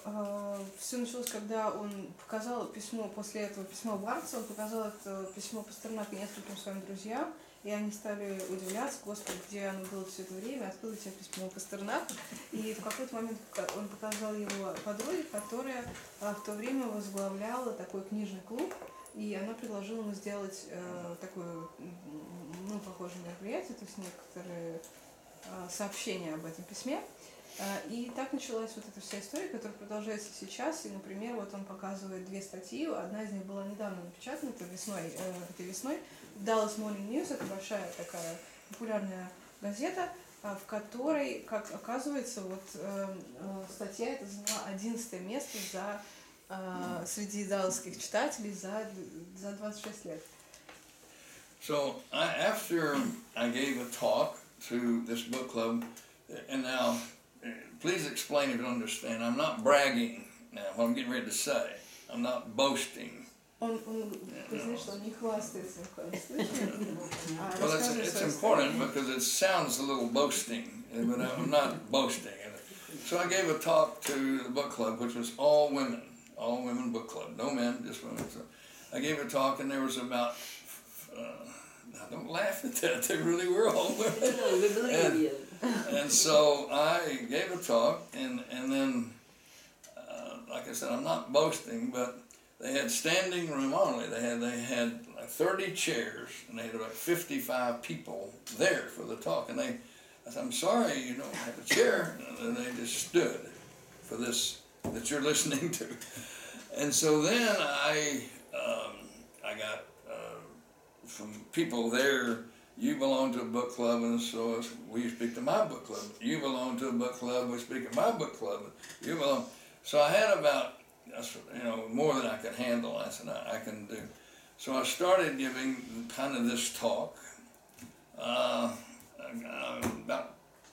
все началось, когда он показал письмо, после этого письма Барнса, он показал это письмо Пастернака нескольким своим друзьям, и они стали удивляться, господи, где оно было все это время, откуда у тебя письмо Пастернака. И в какой-то момент он показал его подруге, которая в то время возглавляла такой книжный клуб, и она предложила ему сделать такое, ну, похожее мероприятие, то есть некоторые сообщения об этом письме. И так началась вот эта вся история, которая продолжается сейчас. И, например, вот он показывает две статьи. Одна из них была недавно напечатана, этой весной. Dallas Morning News, это большая такая популярная газета, в которой, как оказывается, вот статья эта заняла 11 место среди далласских читателей за 26 лет. So after I gave a talk to this book club, and now please explain if you don't understand. I'm not bragging now, what I'm getting ready to say. I'm not boasting. Он признает, что он не хвастается ни в коем случае. Well, it's important because it sounds a little boasting, but I'm not boasting. So I gave a talk to the book club, which was all women book club, no men, just women. So I gave a talk, and there was about, now don't laugh at that, they really were all women. And so I gave a talk, and then, like I said, I'm not boasting, but they had standing room only. They had like 30 chairs, and they had about 55 people there for the talk. And I said, I'm sorry, you don't have a chair. And they just stood for this that you're listening to. And so then I got from people there, you belong to a book club, and so we speak to my book club. You belong to a book club, we speak at my book club. You belong. So I had about, more than I could handle. I said, I can do. So I started giving kind of this talk about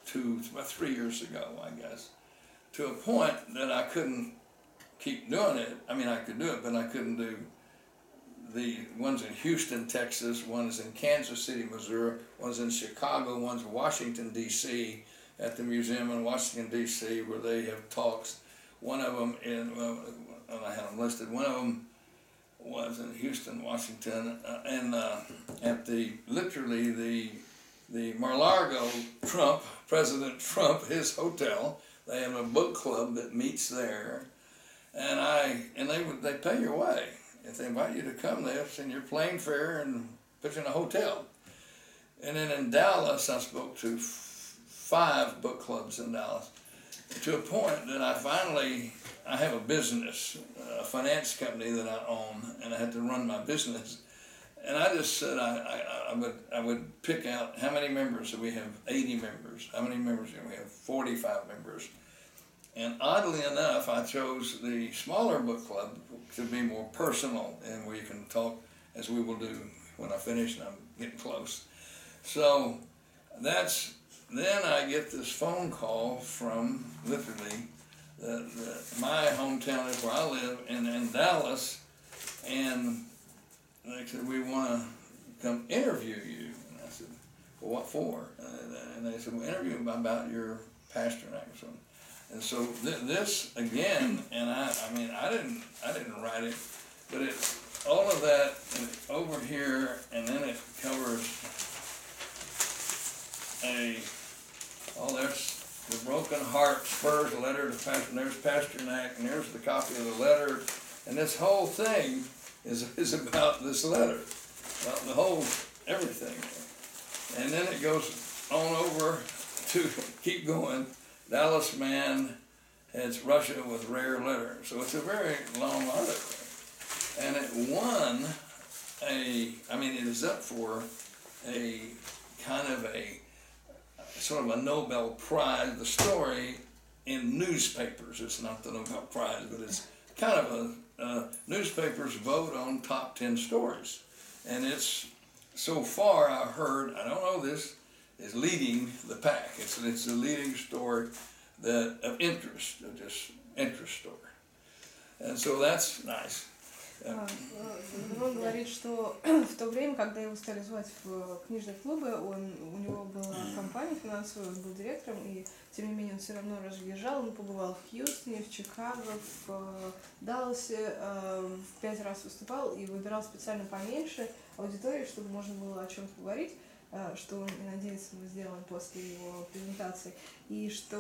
3 years ago, I guess, to a point that I couldn't keep doing it. I mean, I could do it, but I couldn't do the one's in Houston, Texas, one's in Kansas City, Missouri, one's in Chicago, one's in Washington, D.C., at the museum in Washington, D.C., where they have talks. One of them, I had them listed, one of them was in Houston, Washington, and at the Mar-a-Lago Trump, President Trump, his hotel, they have a book club that meets there, and they pay your way. If they invite you to come, they'll send your plane fare and put you in a hotel. And then in Dallas, I spoke to 5 book clubs in Dallas, to a point that I have a business, a finance company that I own, and I had to run my business. And I just said I would pick out how many members do we have? 80 members. How many members do we have? 45 members. And oddly enough, I chose the smaller book club to be more personal, and where you can talk, as we will do when I finish, and I'm getting close. So then I get this phone call from literally my hometown is where I live in Dallas, and they said, we want to come interview you. And I said, well, what for? And they said, well, interview about your Pasternak or something. And so this again, and I didn't write it, but all of that over here, and then it covers there's the broken heart spurs letter to Pasternak, and there's Pasternak, and there's the copy of the letter, and this whole thing is about this letter, about the whole everything. And then it goes on over to keep going. Dallas man has Russia with rare letter. So it's a very long article. And it won it is up for a kind of sort of a Nobel Prize, the story in newspapers. It's not the Nobel Prize, but it's kind of a newspapers vote on top 10 stories. And it's, so far I heard, I don't know this, is leading the pack. It's the leading story of interest, just interest story. And so that's nice. Он говорит, что в то время, когда его стали звать в книжные клубы, у него была компания финансовая, он был директором, и тем не менее он все равно разъезжал, он побывал в Хьюстоне, в Чикаго, в Далласе, в 5 раз выступал и выбирал специально поменьше аудитории, чтобы можно было о чем поговорить, что он, и надеется, мы сделаем после его презентации, и что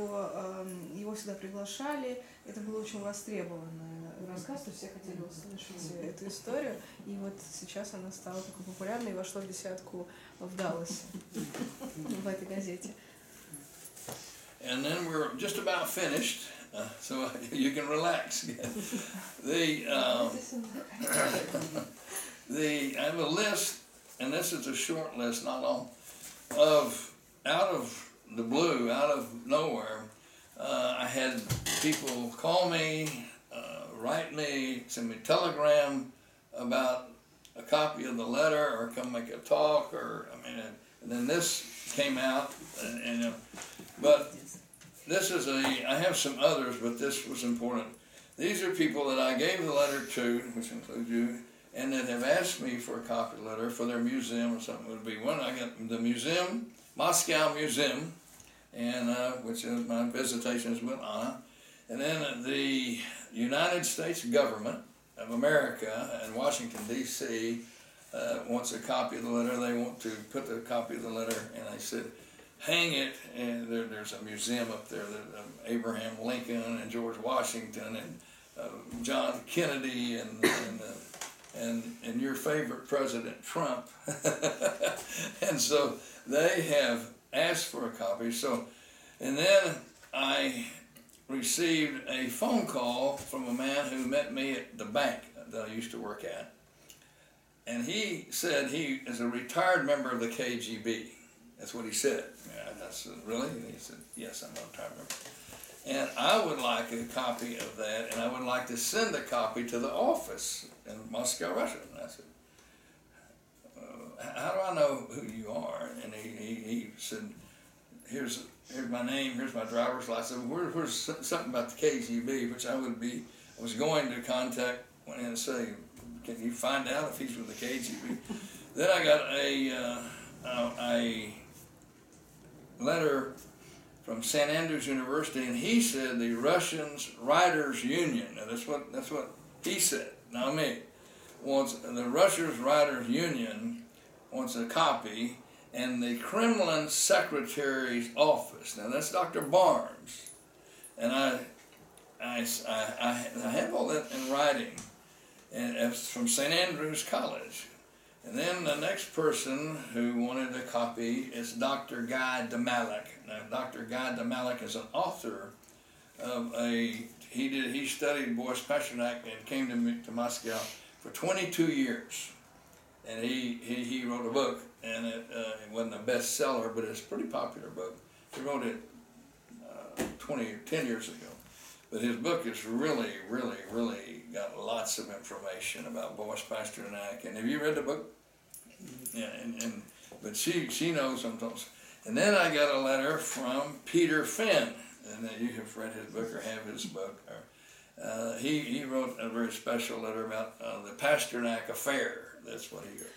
его всегда приглашали. Это было очень востребованный рассказ, то есть все хотели услышать эту историю, и вот сейчас она стала такой популярной и вошла в десятку в Далласе, в этой газете. And then we're just about finished, so you can relax. I have a list, and this is a short list, not long, of out of the blue, out of nowhere. I had people call me, write me, send me a telegram about a copy of the letter, or come make a talk, and then this came out, but this is I have some others, but this was important. These are people that I gave the letter to, which includes you, and that have asked me for a copy of the letter for their museum or something. Would be one. I got the museum, Moscow Museum, and which is my visitation is with Anna, and then the United States government of America in Washington D.C. Wants a copy of the letter. They want to put the copy of the letter, and I said, hang it, and there's a museum up there that Abraham Lincoln and George Washington and John Kennedy and your favorite President Trump. And so they have asked for a copy. So, and then I received a phone call from a man who met me at the bank that I used to work at. And he said he is a retired member of the KGB. That's what he said. I said, really? And he said, yes, I'm a retired member. And I would like a copy of that, and I would like to send a copy to the office in Moscow, Russia. And I said, how do I know who you are? And he said, here's my name, here's my driver's license. Where's something about the KGB, which I was going to contact and say, can you find out if he's with the KGB? Then I got a letter from St. Andrews University, and he said the Russians Writers Union, and that's what he said, not me, the Russians Writers Union wants a copy, and the Kremlin Secretary's office. Now that's Dr. Barnes, and I have all that in writing, and it's from St. Andrews College. And then the next person who wanted a copy is Dr. Guy DeMalik. Now, Dr. Guy DeMalik is an author of he studied Boris Pasternak and came to Moscow for 22 years. And he wrote a book, and it wasn't a bestseller, but it's a pretty popular book. He wrote it 10 years ago. But his book is really, really, really got lots of information about Boris Pasternak. And have you read the book? Yeah, but she knows sometimes. And then I got a letter from Peter Finn, and you have read his book or have his book. He wrote a very special letter about the Pasternak affair. That's what he wrote.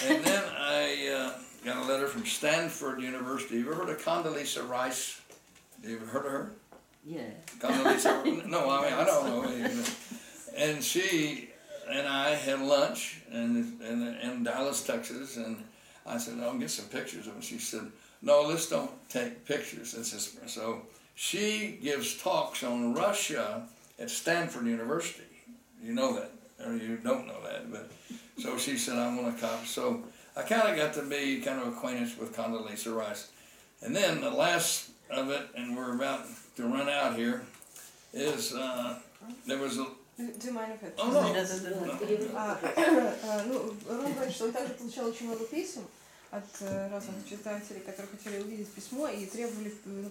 And then I got a letter from Stanford University. You ever heard of Condoleezza Rice? Have you ever heard of her? Yeah. Condoleezza? No, I mean, I don't know. And she and I had lunch in Dallas, Texas, and I said, I'll get some pictures of it. She said, no, let's don't take pictures. So she gives talks on Russia at Stanford University. You know that, or you don't know that, but so she said, I want a copy. So I kind of got to be kind of acquainted with Condoleezza Rice. And then the last of it, and we're about to run out here, is there was a... Do you mind if it? Oh, no. Ну, Рон говорит, что он также получал очень много писем от разных читателей, которые хотели увидеть письмо и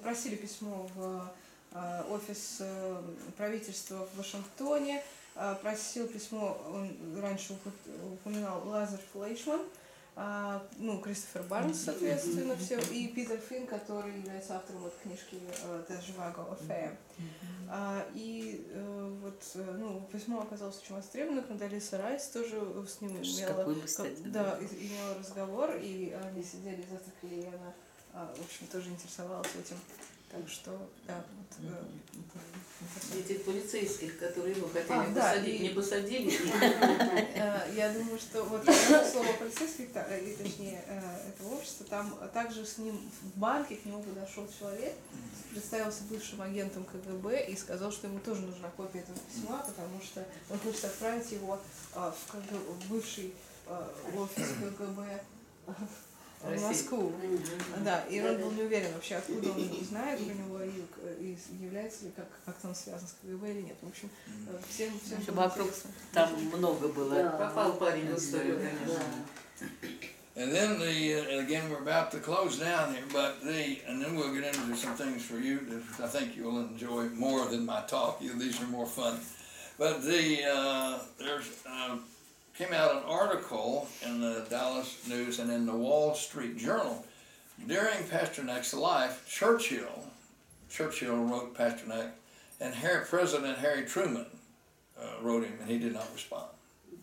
просили письмо в офис правительства в Вашингтоне, просил письмо, он раньше упоминал Лазарь Флейшман, ну, Кристофер Барнс, соответственно, все, и Питер Финн, который является автором вот книжки «The Zhivago Affair». И вот, ну, письмо оказалось очень востребованным, Кондолиза Райс тоже с ним имела разговор, и они сидели, завтракали, и она, в общем, тоже интересовалась этим. Так что, да, вот, этих полицейских, которые его хотели посадить, не посадили. Я думаю, что вот слово полицейских, точнее, этого общества, там также с ним в банке к нему подошел человек, представился бывшим агентом КГБ и сказал, что ему тоже нужна копия этого письма, потому что он хочет отправить его в бывший офис КГБ в Москву. Да, и он был не уверен вообще, откуда он не знает про него и является ли как-то он связан с КГБ или нет. В общем, всем вокруг там много было. Попал парень в историю, конечно. And then again, we're about to close down here, and then we'll get into some things for you that I think you'll enjoy more than my talk. These are more fun. But came out an article in the Dallas News and in the Wall Street Journal. During Pasternak's life, Churchill wrote Pasternak, and President Harry Truman wrote him, and he did not respond.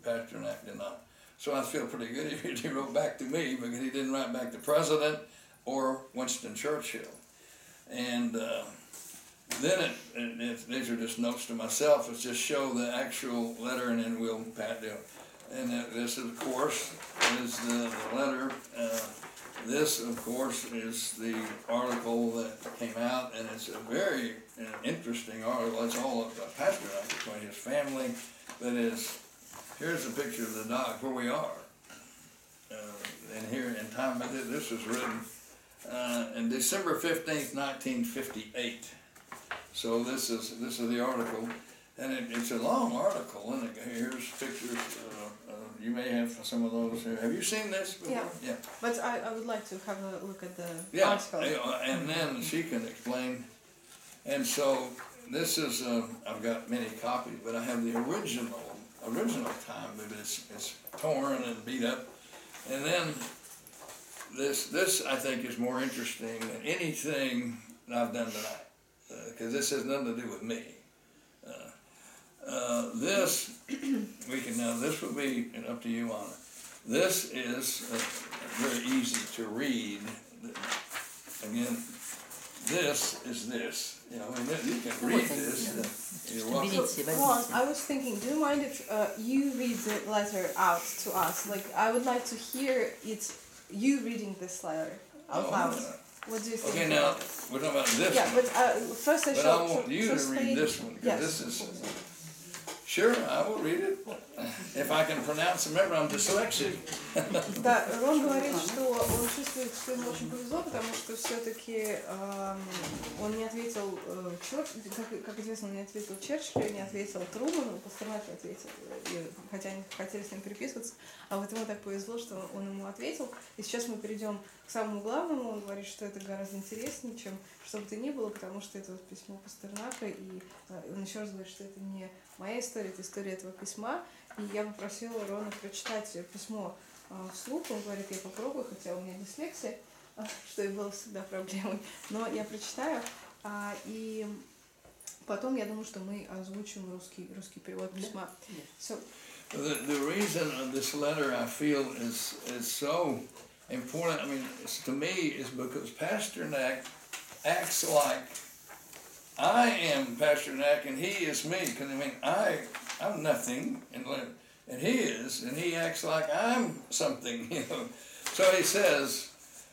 Pasternak did not. So I feel pretty good he wrote back to me, because he didn't write back to President or Winston Churchill. And then these are just notes to myself. It's just show the actual letter, and then we'll pat down. And this, of course, is the letter. This, of course, is the article that came out, and it's a very interesting article. It's all about Pasternak, between his family, but here's a picture of the dock where we are. And here in time, this was written on December 15th, 1958. So this is the article. And it's a long article, and here's pictures of you may have some of those here. Have you seen this before? Yeah. But I would like to have a look at the Yeah, article. and then she can explain. And so this is, I've got many copies, but I have the original time, but it's torn and beat up. And then this I think is more interesting than anything that I've done tonight, because this has nothing to do with me. This this will be up to you, Anna. This is very easy to read. Again, this is this. You know, and you can read this. You're welcome. Ron, I was thinking, do you mind if you read the letter out to us? Like, I would like to hear you reading this letter out loud. What do you think? Okay, now we're talking about this. Yeah, one. but first I But I want you to read this one, because this is... Sure, I will read it. If I can pronounce it, remember I'm dyslexic. Да, Рон говорит, что он чувствует, что ему очень повезло, потому что все-таки он не ответил как известно, он не ответил Черчиллю, не ответил Труману, Пастернак ответил, хотя они хотели с ним переписываться, а вот ему так повезло, что он ему ответил. И сейчас мы перейдем к самому главному. Он говорит, что это гораздо интереснее, чем что бы то ни было, потому что это вот письмо Пастернака, и он еще раз говорит, что это не моя история, это история этого письма. И я попросила Рона прочитать письмо вслух. Он говорит, я попробую, хотя у меня дислексия, что и было всегда проблемой. Но я прочитаю, и потом я думаю, что мы озвучим русский перевод письма. So, the reason of this letter I feel is so important, I mean, to me, is because Pasternak acts like I am Pasternak and he is me. Because I mean, I'm nothing, and he is, and he acts like I'm something, you know. So he says,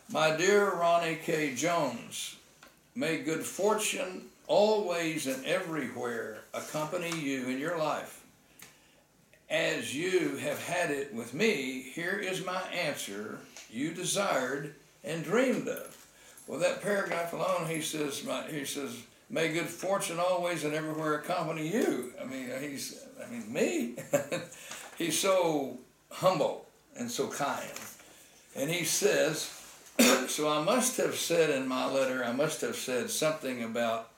"My dear Ronnie K. Jones, may good fortune always and everywhere accompany you in your life. As you have had it with me, here is my answer you desired and dreamed of." Well, that paragraph alone, he says, may good fortune always and everywhere accompany you. I mean, me? He's so humble and so kind. And he says, so I must have said in my letter, I must have said something about,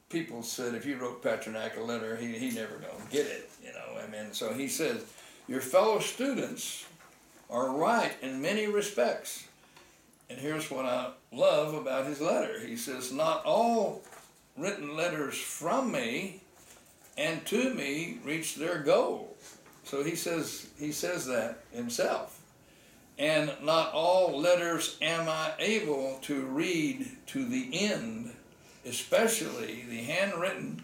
people said if you wrote Pasternak a letter, he never gonna get it, you know. I mean, so he says, your fellow students are right in many respects. And here's what I love about his letter. He says, not all written letters from me and to me reach their goal. So he says that himself. And not all letters am I able to read to the end, especially the handwritten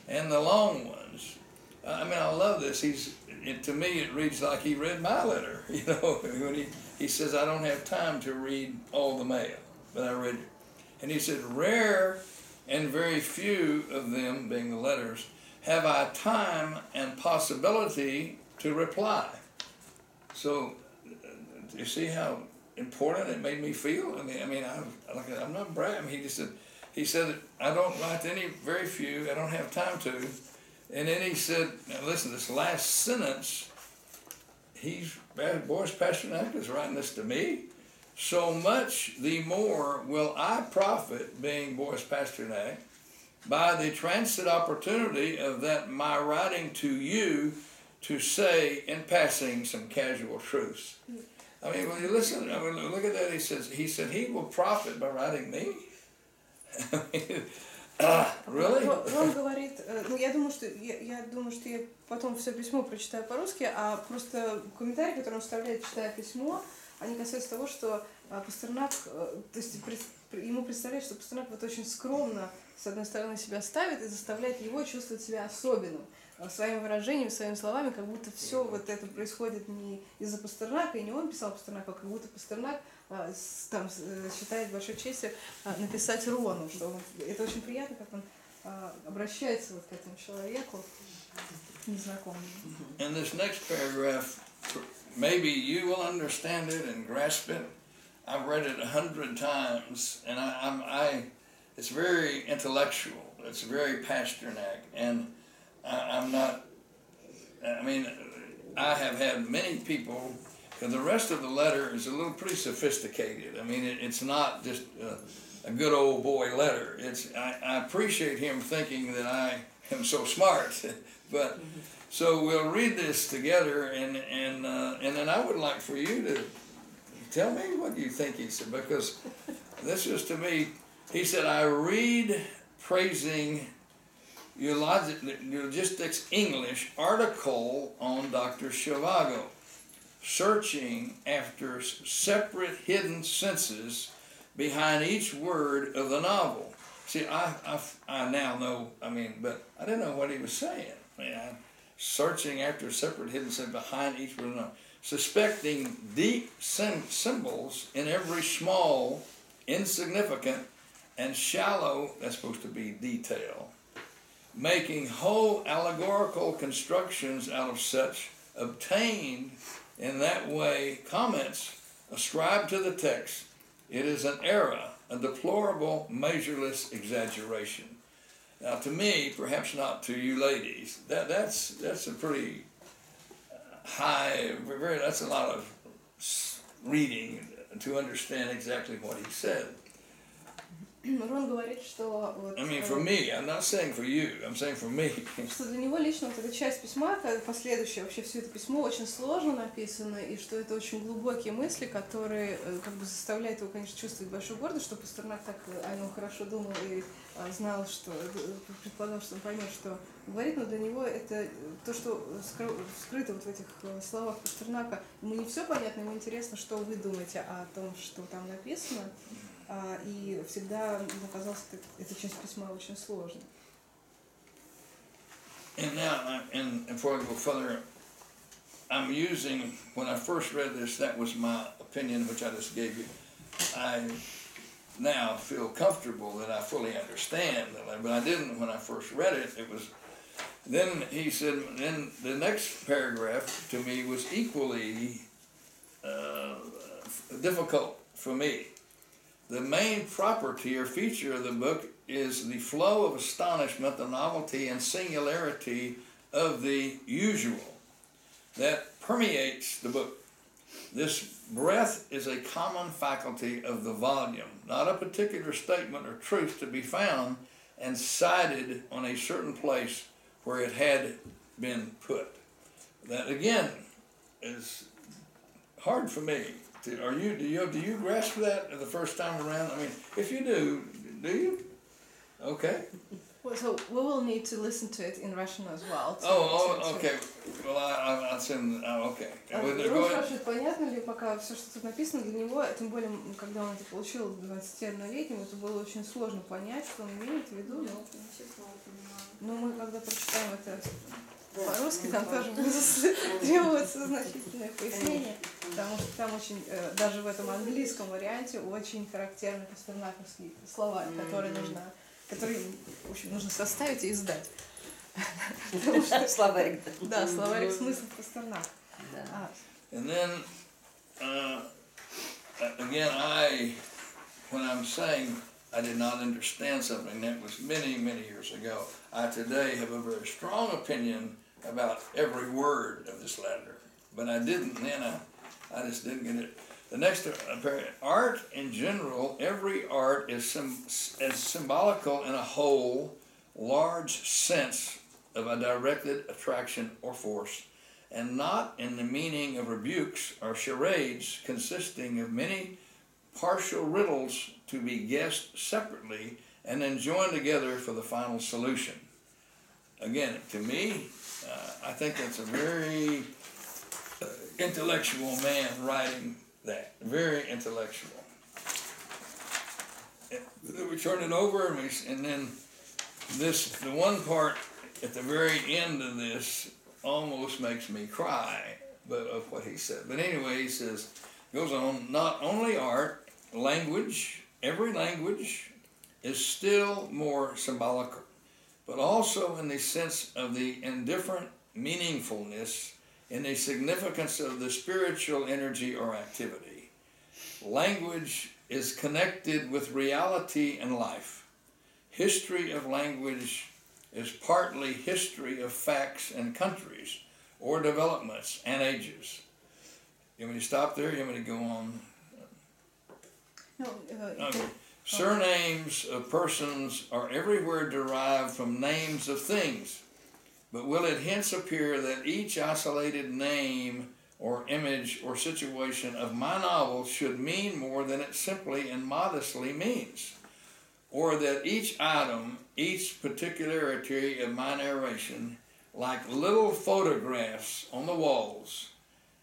and the long ones. I mean, I love this. To me, it reads like he read my letter, you know, when he says, I don't have time to read all the mail, but I read it. And he said, rare and very few of them, being the letters, have I time and possibility to reply. So, you see how important it made me feel? I mean, I'm not bragging. He said, I don't write to any, very few, I don't have time to. And then he said, now listen, this last sentence, Boris Pasternak is writing this to me. So much the more will I profit, being Boris Pasternak, by the transit opportunity of that my writing to you to say in passing some casual truths. I mean, when you listen, I mean, look at that, he said he will profit by writing me. Really? Он говорит, ну я думаю, что я потом все письмо прочитаю по-русски, а просто комментарии, которые он вставляет, читая письмо, они касаются того, что Пастернак, то есть ему представляет, что Пастернак вот очень скромно, с одной стороны, себя ставит и заставляет его чувствовать себя особенным. Своими выражениями, своими словами, как будто все вот это происходит не из-за Пастернака, и не он писал Пастернаку, а как будто Пастернак там считает большой честью написать Рону, что это очень приятно, как он обращается вот к этому человеку незнакомому. And this next paragraph, maybe you will understand it and grasp it. I've read it 100 times, and it's very intellectual. It's very Pasternak, and I'm not I mean, I have had many people, because the rest of the letter is a little pretty sophisticated. I mean, it's not just a good old boy letter. I appreciate him thinking that I am so smart, but so we'll read this together, and then I would like for you to tell me what you think he said, because this is to me. He said, I read praising Eulogistics English article on Dr. Zhivago, searching after separate hidden senses behind each word of the novel. See, I now know, I mean, but I didn't know what he was saying. Man, searching after separate hidden senses behind each word of the novel. Suspecting deep symbols in every small, insignificant, and shallow, that's supposed to be detail, making whole allegorical constructions out of such, obtained in that way comments ascribed to the text. It is an error, a deplorable, measureless exaggeration. Now to me, perhaps not to you ladies, that's a pretty high, that's a lot of reading to understand exactly what he said. Рон говорит, что вот, I mean, for me, I'm not saying for you, I'm saying for me. Что для него лично вот эта часть письма, последующая, вообще все это письмо очень сложно написано, и что это очень глубокие мысли, которые как бы заставляют его, конечно, чувствовать большую гордость, что Пастернак так о нем хорошо думал и знал, что предполагал, что он поймет, что говорит, но для него это то, что скрыто вот в этих словах Пастернака. Ему не все понятно, ему интересно, что вы думаете о том, что там написано. И всегда оказалась эта часть письма очень сложной. And now, and before I go further, I'm using, when I first read this, that was my opinion, which I just gave you. I now feel comfortable that I fully understand, but I didn't when I first read it. It was, then he said, then the next paragraph to me was equally difficult for me. The main property or feature of the book is the flow of astonishment, the novelty and singularity of the usual that permeates the book. This breath is a common faculty of the volume, not a particular statement or truth to be found and cited on a certain place where it had been put. That again is hard for me. Do you grasp that the first time around? I mean, if you do you? Okay. Well, so we will need to listen to it in Russian as well. Okay. Well, I'll send. Okay. Рон спрашивает, понятно ли пока все, что тут написано для него, тем более, когда он это получил 21-летним, это было очень сложно понять, что он имеет в виду. Но мы, когда прочитаем это по-русски, там тоже будет требоваться значительное пояснение, потому что там очень, даже в этом английском варианте, очень характерны пастернаковские слова, которые в общем, нужно составить и издать. Словарик. Да, словарик смыслов Пастернака. And then, again, when I'm saying I did not understand something, that was many, many years ago. I today have a very strong opinion about every word of this letter, but I didn't then. I just didn't get it. The next art in general, every art is symbolical in a whole, large sense of a directed attraction or force, and not in the meaning of rebukes or charades consisting of many partial riddles to be guessed separately and then joined together for the final solution. Again, to me, I think that's a very intellectual man writing that. Very intellectual. We turn it over and then the one part at the very end of this almost makes me cry of what he said. But anyway, he says, goes on, not only art, language, every language is still more symbolical, but also in the sense of the indifferent meaningfulness, in the significance of the spiritual energy or activity. Language is connected with reality and life. History of language is partly history of facts and countries, or developments and ages. You want me to stop there? You want me to go on? No, Okay. Surnames of persons are everywhere derived from names of things, but will it hence appear that each isolated name or image or situation of my novel should mean more than it simply and modestly means? Or that each item, each particularity of my narration, like little photographs on the walls,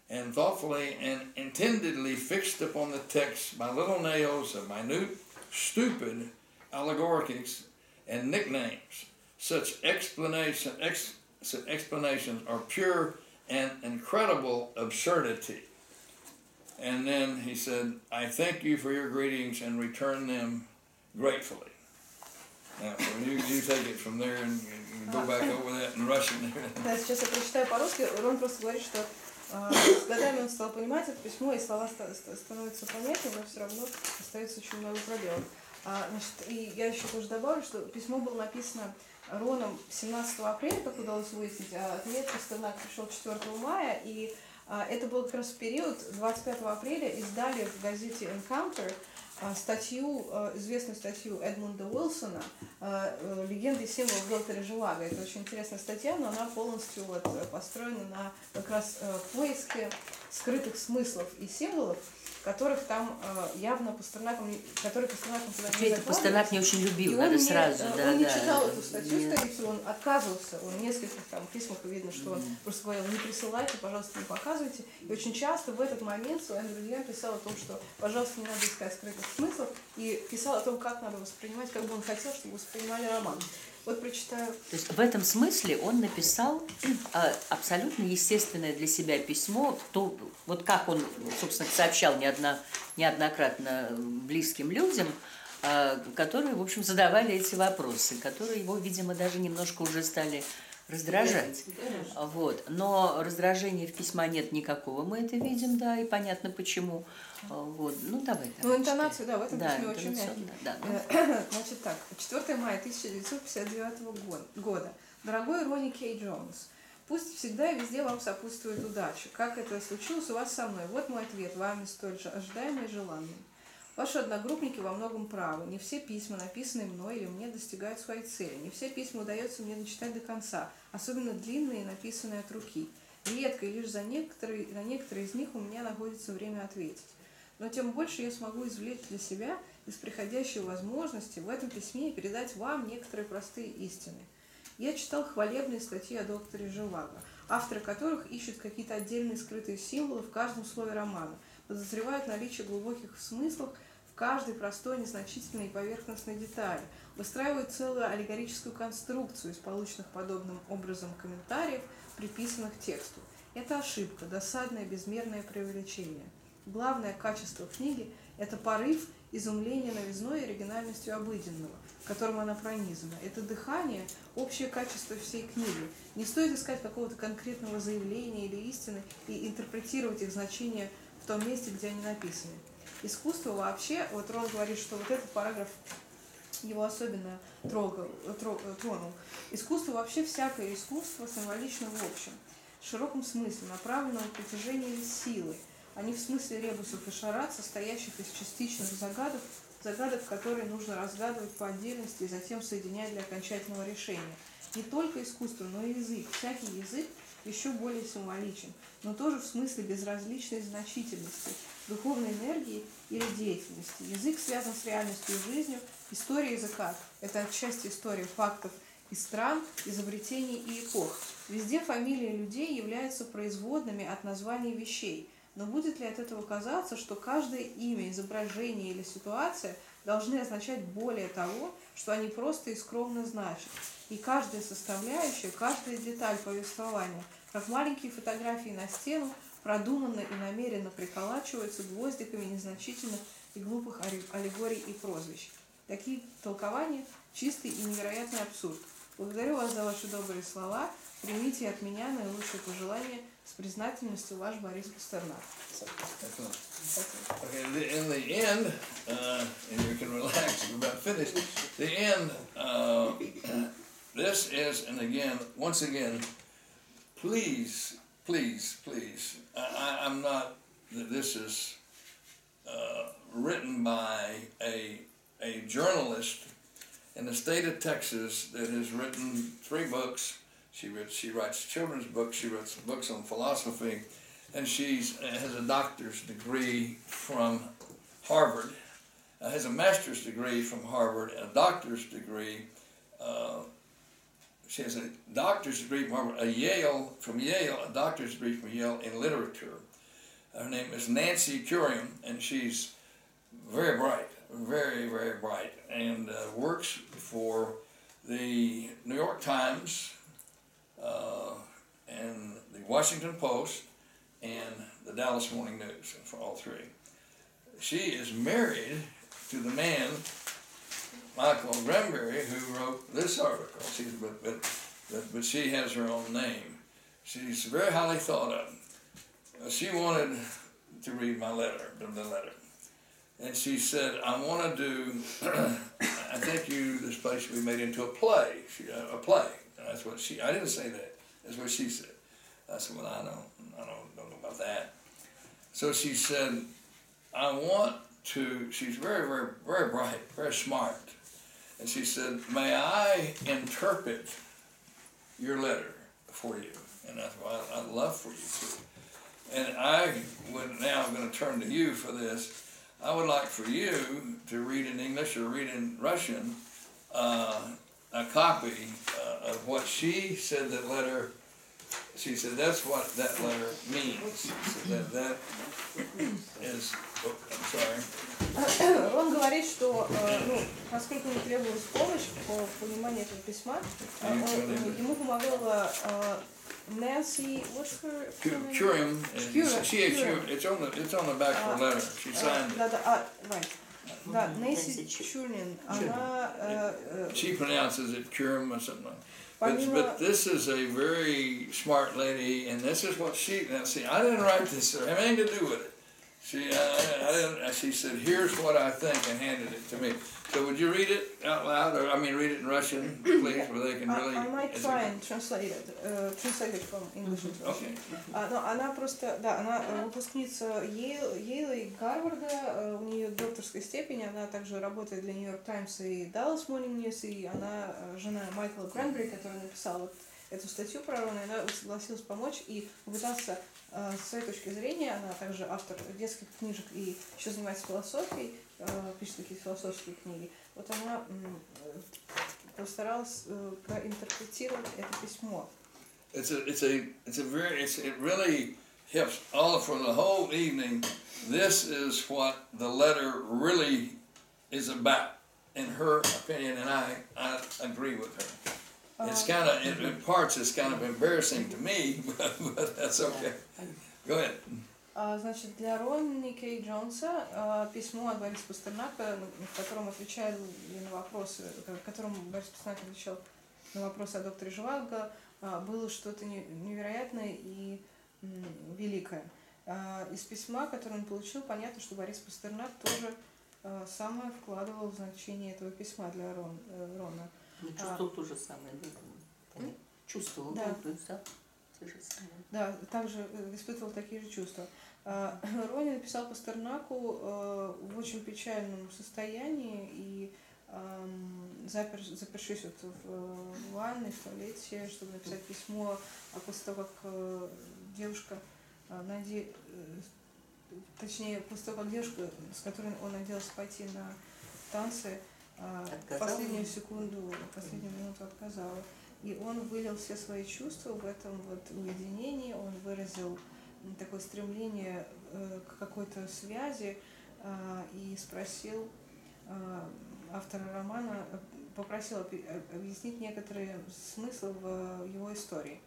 and thoughtfully and intendedly fixed upon the text by little nails of minute, stupid allegorics and nicknames, such explanations are pure and incredible absurdity. And then he said, I thank you for your greetings and return them gratefully. Now, you take it from there and go back over that in Russian. Да, сейчас я прочитаю по-русски. Рон просто говорит, что с годами он стал понимать это письмо, и слова становятся понятнее, но все равно остается очень много пробелов. Значит, и я еще тоже добавлю, что письмо было написано Роном 17 апреля, как удалось выяснить, а ответ Пастернака пришел 4 мая, и это был как раз период, 25 апреля издали в газете Encounter статью, известную статью Эдмунда Уилсона «Легенды и символы Гелтера Живаго». Это очень интересная статья, но она полностью построена на как раз поиске скрытых смыслов и символов, которых там явно Пастернаком, которые Пастернаком туда не закладывались. Пастернак не очень любил, надо не, сразу. Да, он не читал эту статью, скорее всего, он отказывался. Он в нескольких там письмах видно, что он просто говорил, не присылайте, пожалуйста, не показывайте. И очень часто в этот момент своим друзьям писал о том, что, пожалуйста, не надо искать скрытых смыслов, и писал о том, как надо воспринимать, как бы он хотел, чтобы воспринимали роман. Вот прочитаю. То есть в этом смысле он написал абсолютно естественное для себя письмо, то, вот как он, собственно, сообщал неоднократно близким людям, которые, в общем, задавали эти вопросы, которые его, видимо, даже немножко уже стали раздражать. Вот. Но раздражения в письме нет никакого, мы это видим, да, и понятно почему. Вот. Ну, давай. Ну, интонацию, да, в этом письме очень мягкий. Да. Значит так, 4 мая 1959 года. Дорогой Ронни Кей Джоунс, пусть всегда и везде вам сопутствует удача. Как это случилось у вас со мной? Вот мой ответ, вами столь же ожидаемый и желанный. Ваши одногруппники во многом правы. Не все письма, написанные мной или мне, достигают своей цели. Не все письма удается мне дочитать до конца, особенно длинные, написанные от руки. Редко, и лишь на некоторые из них у меня находится время ответить. Но тем больше я смогу извлечь для себя из приходящей возможности в этом письме передать вам некоторые простые истины. Я читал хвалебные статьи о докторе Живаго, авторы которых ищут какие-то отдельные скрытые символы в каждом слове романа, подозревают наличие глубоких смыслов в каждой простой, незначительной и поверхностной детали, выстраивают целую аллегорическую конструкцию из полученных подобным образом комментариев, приписанных тексту. Это ошибка, досадное безмерное преувеличение. Главное качество книги – это порыв, изумление новизной и оригинальностью обыденного, которым она пронизана. Это дыхание – общее качество всей книги. Не стоит искать какого-то конкретного заявления или истины и интерпретировать их значение в том месте, где они написаны. Искусство вообще, вот Рон говорит, что вот этот параграф его особенно тронул. Искусство вообще, всякое искусство символично в общем, в широком смысле, направлено на притяжение силы, а не в смысле ребусов и шарат, состоящих из частичных загадок, которые нужно разгадывать по отдельности и затем соединять для окончательного решения. Не только искусство, но и язык. Всякий язык еще более символичен, но тоже в смысле безразличной значительности, духовной энергии или деятельности. Язык связан с реальностью и жизнью. История языка – это отчасти история фактов и стран, изобретений и эпох. Везде фамилии людей являются производными от названий вещей. Но будет ли от этого казаться, что каждое имя, изображение или ситуация должны означать более того, что они просто и скромно значат? И каждая составляющая, каждая деталь повествования, как маленькие фотографии на стену, продуманно и намеренно приколачиваются гвоздиками незначительных и глупых аллегорий и прозвищ. Такие толкования – чистый и невероятный абсурд. Благодарю вас за ваши добрые слова. Примите от меня наилучшие пожелания. С признательностью, ваш Борис Пастернак. Okay, in the end, and you can relax, we're about finished. The end, this is, and again, once again, please please, I'm not, this is written by a journalist in the state of Texas that has written 3 books. She writes children's books, she writes books on philosophy, and she has a doctor's degree from Harvard, has a master's degree from Harvard, and a doctor's degree. She has a doctor's degree from Harvard, a doctor's degree from Yale in literature. Her name is Nancy Curiam, and she's very bright, very, very bright, and works for the New York Times, and the Washington Post, and the Dallas Morning News, for all 3. She is married to the man, Michael Granberry, who wrote this article. But she has her own name. She's very highly thought of. She wanted to read the letter. And she said, I want to do, I think this place should be made into a play. A play. That's what I didn't say that. That's what she said. I said, well, I don't know about that. So she said, I want to, she's very, very, very bright, very smart. And she said, may I interpret your letter for you? And I said, well, I'd love for you to. And I would now, I'm going to turn to you for this. I would like for you to read in English or read in Russian a copy of what she said that letter. She said that's what that letter means. She said that is. Oh, I'm sorry. Он говорит, что поскольку ему требовалась помощь по пониманию этого письма, ему помогала Nancy, what's her name? Curiam. It's on the back of her letter. She signed it. Right. Да, Nancy Curiam. She pronounces it Curiam or something. But this is a very smart lady, and this is what she. Now, see, I didn't write this. It had anything to do with it. She said, here's what I think, and handed it to me. So would you read it out loud, or read it in Russian, please, where they can really... I might try and translate it from English into Russian. Okay. Но она просто, да, она выпускница Йейла и Гарварда, у нее докторская степень, она также работает для New York Times и Dallas Morning News, и она жена Майкла Гранбери, который написал вот эту статью про Рона, и она согласилась помочь и попытаться с своей точки зрения, она также автор детских книжек и еще занимается философией, пишет какие-то философские книги. Вот она постаралась проинтерпретировать это письмо. It really helps all for the whole evening. This is what the letter really is about, in her opinion, and I agree with her. It's kind of, in parts, it's kind of embarrassing to me, but that's okay. Go ahead. Значит, для Ронни Джоунса письмо от Бориса Пастернака, в котором отвечали на вопросы, в котором Борис Пастернак отвечал на вопросы о докторе Живаго, было что-то невероятное и великое. Из письма, которое он получил, понятно, что Борис Пастернак тоже самое вкладывал в значение этого письма для Рона. Чувствовал то же самое, да? Чувствовал, да. То же самое. Да, также испытывал такие же чувства. Ронни написал Пастернаку в очень печальном состоянии и запершись вот в ванной, в туалете, чтобы написать письмо, а после того, как девушка, точнее, после того, как девушка, с которой он надеялся пойти на танцы, в последнюю секунду, последнюю минуту отказала. И он вылил все свои чувства в этом вот уединении, он выразил такое стремление к какой-то связи и спросил автора романа, попросил объяснить некоторые смыслы в его истории.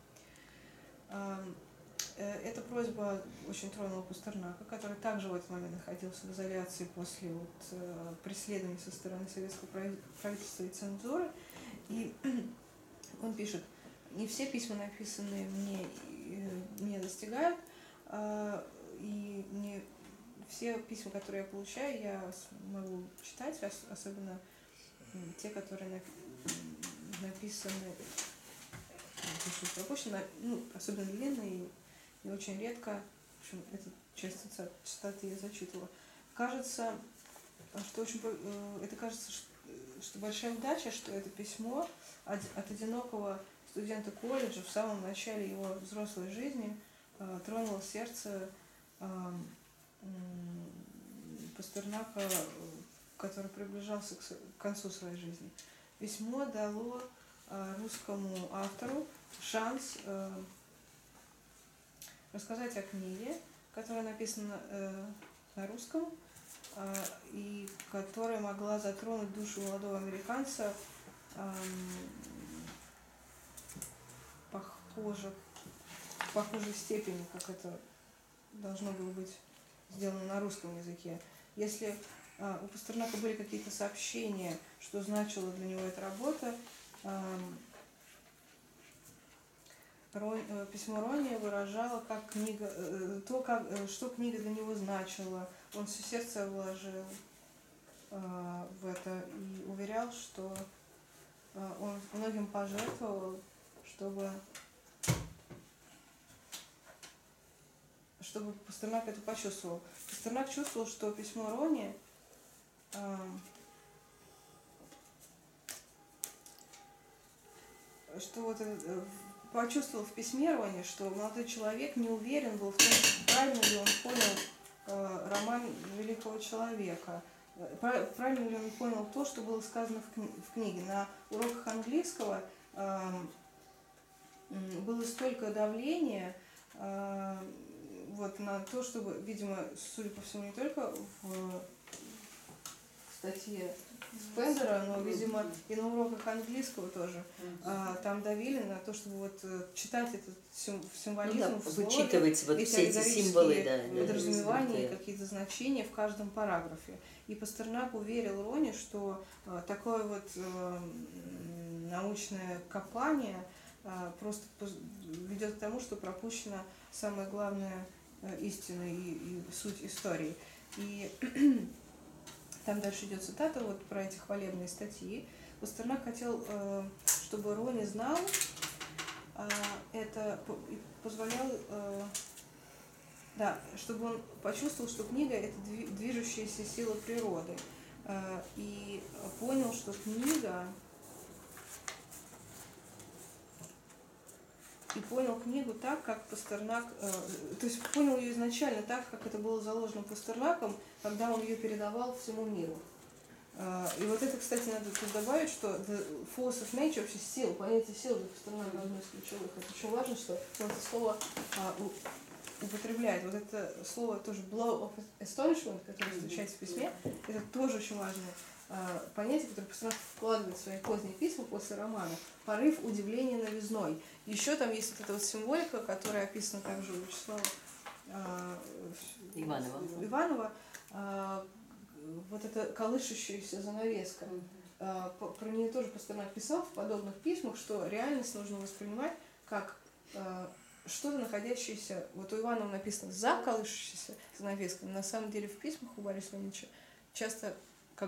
Эта просьба очень тронула Пастернака, который также в этот момент находился в изоляции после вот преследования со стороны советского правительства и цензуры. И он пишет: не все письма, написанные мне, меня достигают, и не все письма, которые я получаю, я могу читать, особенно те, которые написаны, пропущены, особенно длинные, и очень редко, в общем, эту часть цитаты я зачитывала. Кажется, что что большая удача, что это письмо от одинокого студента колледжа в самом начале его взрослой жизни тронуло сердце Пастернака, который приближался к концу своей жизни. Письмо дало русскому автору шанс рассказать о книге, которая написана на русском, и которая могла затронуть душу молодого американца в похожей степени, как это должно было быть сделано на русском языке. Если у Пастернака были какие-то сообщения, что значила для него эта работа, письмо Ронни выражало, как книга, что книга для него значила. Он все сердце вложил в это и уверял, что он многим пожертвовал, чтобы Пастернак это почувствовал. Пастернак чувствовал, что письмо Ронни почувствовал в письме Ронни, что молодой человек не уверен был в том, правильно ли он понял роман великого человека, правильно ли он понял то, что было сказано в книге. На уроках английского было столько давления на то, чтобы, видимо, судя по всему, не только в статье Спендера, но, видимо, и на уроках английского тоже. Там давили на то, чтобы читать этот символизм в слове, вычитывать все эти символы, подразумевания, какие-то значения в каждом параграфе. И Пастернак уверил Ронни, что такое научное копание просто ведет к тому, что пропущена самая главная истина и суть истории. И там дальше идет цитата про эти хвалебные статьи. Пастернак хотел, чтобы Ронни знал это и позволял, чтобы он почувствовал, что книга — это движущаяся сила природы, и понял, что книга понял книгу так, как Пастернак, то есть понял ее изначально так, как это было заложено Пастернаком, когда он ее передавал всему миру. И это, кстати, надо тут добавить, что the force of nature, вообще сила, понятие силы для Пастернака одно из ключевых. Это очень важно, что он это слово употребляет. Это слово тоже blow of astonishment, которое встречается в письме, это тоже очень важное понятие, которое Пастернак вкладывает в свои поздние письма после романа. Порыв удивления новизной. Еще там есть эта символика, которая описана также у Вячеслава Иванова. Эта колышущаяся занавеска. Про нее тоже Пастернак писал в подобных письмах, что реальность нужно воспринимать как что-то, находящееся, у Иванова написано за колышущейся занавеской, но на самом деле в письмах у Бориса Ильича часто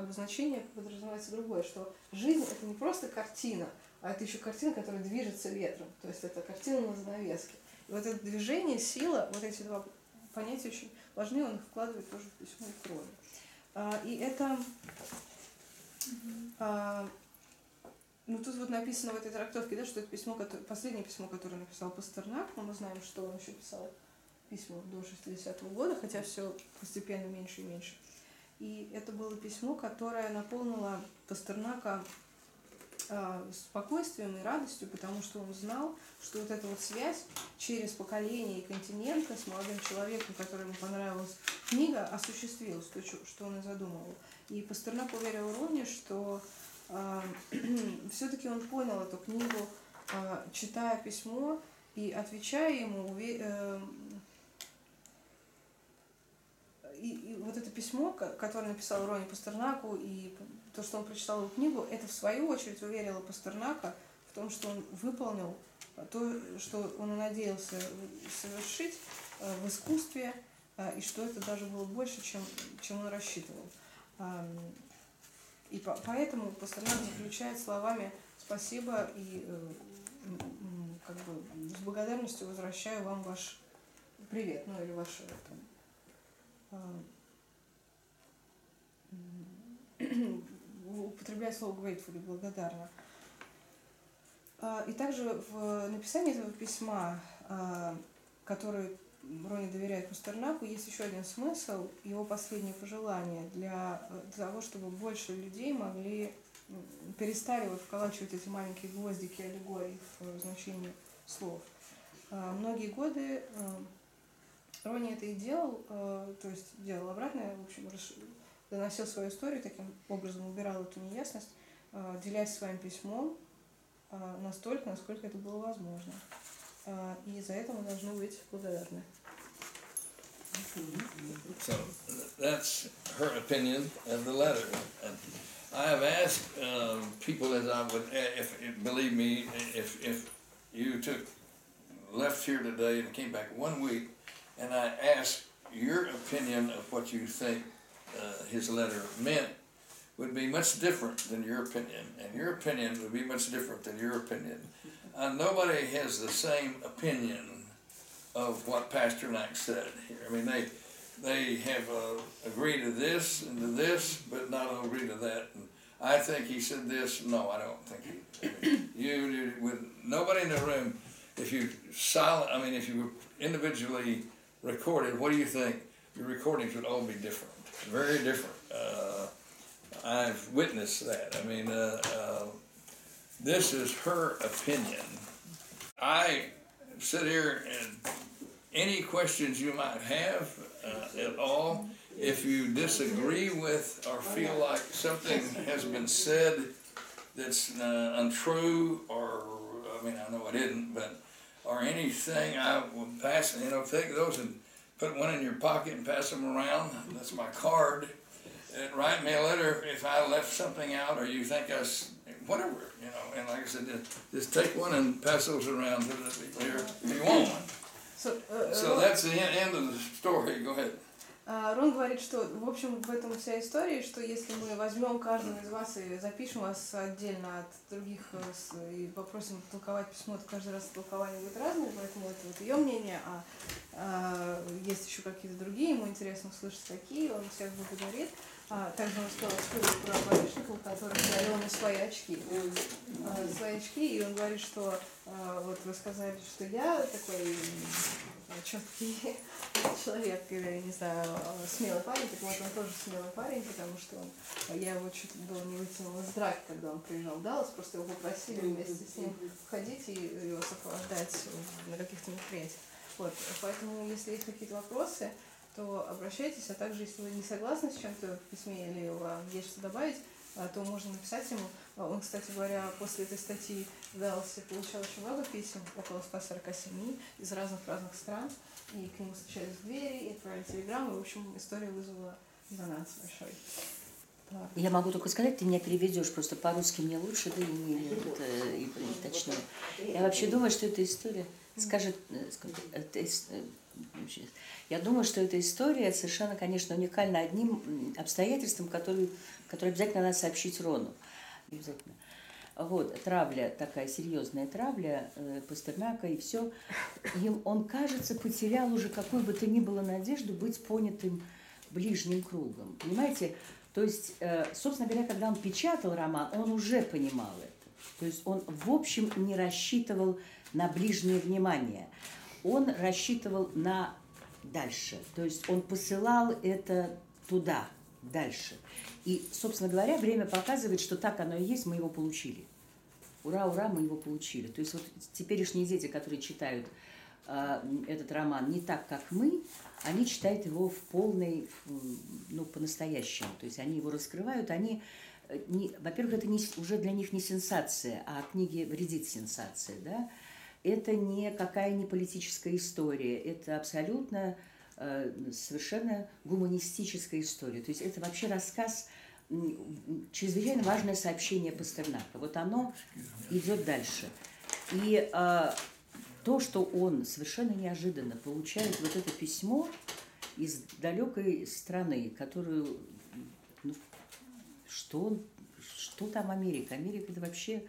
значение подразумевается другое, что жизнь — это не просто картина, а это еще картина, которая движется ветром, то есть это картина на занавеске. И это движение, сила, эти два понятия очень важны, он их вкладывает тоже в письмо и Ронни. И это тут написано в этой трактовке, что это письмо, последнее письмо, которое написал Пастернак, но мы знаем, что он еще писал письма до 60-го года, хотя все постепенно меньше и меньше. И это было письмо, которое наполнило Пастернака спокойствием и радостью, потому что он знал, что эта связь через поколения и континенты с молодым человеком, которому понравилась книга, осуществилась, то, что он и задумывал. И Пастернак уверил Ронни, что все-таки он понял эту книгу, читая письмо и отвечая ему, и это письмо, которое написал Ронни Пастернаку, и то, что он прочитал его книгу, это в свою очередь уверило Пастернака в том, что он выполнил то, что он и надеялся совершить в искусстве, и что это даже было больше, чем он рассчитывал. И поэтому Пастернак заключает словами «спасибо» и с благодарностью возвращаю вам ваш привет, ну или ваше употребляет слово grateful, благодарна. И также в написании этого письма, который Ронни доверяет Пастернаку, есть еще один смысл, его последнее пожелание для того, чтобы больше людей перестали вколачивать эти маленькие гвоздики аллегорий в значении слов. Многие годы Ронни это и делал, то есть делал обратное, в общем, доносил свою историю, таким образом убирал эту неясность, делясь своим письмом настолько, насколько это было возможно. И за это мы должны быть благодарны. So that's her opinion of the letter. And I have asked people, as I would, believe me, if you left here today and came back 1 week, and I asked your opinion of what you think his letter meant, would be much different than your opinion, and your opinion would be much different than your opinion. Nobody has the same opinion of what Pasternak said here. I mean, they have agreed to this and to this, but not agree to that. And I think he said this. No, I don't think he. You with nobody in the room. If you if you individually recorded, what do you think? Your recordings would all be different, very different. I've witnessed that. I mean, this is her opinion. I sit here and any questions you might have at all, if you disagree with or feel like something has been said that's untrue, or, I mean, I know it isn't, but, or anything, I will pass, take those and put one in your pocket and pass them around. That's my card. And write me a letter if I left something out or you think whatever, and like I said, just take one and pass those around if you want one. So that's the end of the story. Go ahead. Рон говорит, что, в общем, в этом вся история, что если мы возьмем каждого из вас и запишем вас отдельно от других и попросим толковать письмо, то каждый раз толкование будет разное, поэтому это вот ее мнение, есть еще какие-то другие, ему интересно услышать какие, он всех благодарит. Также он сказал историю про Барышникова, который дарил мне свои очки. И он говорит, что вот вы сказали, что я такой четкий человек, или, не знаю, смелый парень, так вот он тоже смелый парень, потому что я его чуть было не вытянула из драки, когда он приезжал в Даллас, просто его попросили вместе с ним ходить и его сопровождать на каких-то мероприятиях. Вот, поэтому, если есть какие-то вопросы, то обращайтесь, а также, если вы не согласны с чем-то в письме или вам есть что добавить, то можно написать ему. Он, кстати говоря, после этой статьи в Далласе получал очень много писем, около 147 из разных стран, и к нему стучались в двери, и отправили телеграммы, и, в общем, история вызвала резонанс большой. Я могу только сказать, ты меня переведешь, просто по-русски мне лучше, да и точнее. Я вообще думаю, что эта история я думаю, что эта история совершенно, конечно, уникальна одним обстоятельством, которое обязательно надо сообщить Рону. Обязательно. Вот, травля, такая серьезная травля Пастернака, и все. Он, кажется, потерял уже какую бы то ни было надежду быть понятым ближним кругом. Понимаете? То есть, собственно говоря, когда он печатал роман, он уже понимал это. То есть он, в общем, не рассчитывал на ближнее внимание. Он рассчитывал на дальше. То есть он посылал это туда, дальше. И, собственно говоря, время показывает, что так оно и есть, мы его получили. Ура, ура, мы его получили. То есть вот теперешние дети, которые читают этот роман не так, как мы, они читают его в полной, по-настоящему. То есть они его раскрывают, во-первых, это уже для них не сенсация, а книге вредит сенсация, да? Это никакая не политическая история, это абсолютно совершенно гуманистическая история. То есть это вообще рассказ, чрезвычайно важное сообщение Пастернака. Вот оно идет дальше. И то, что он совершенно неожиданно получает вот это письмо из далекой страны, которую, что там Америка? Америка это вообще,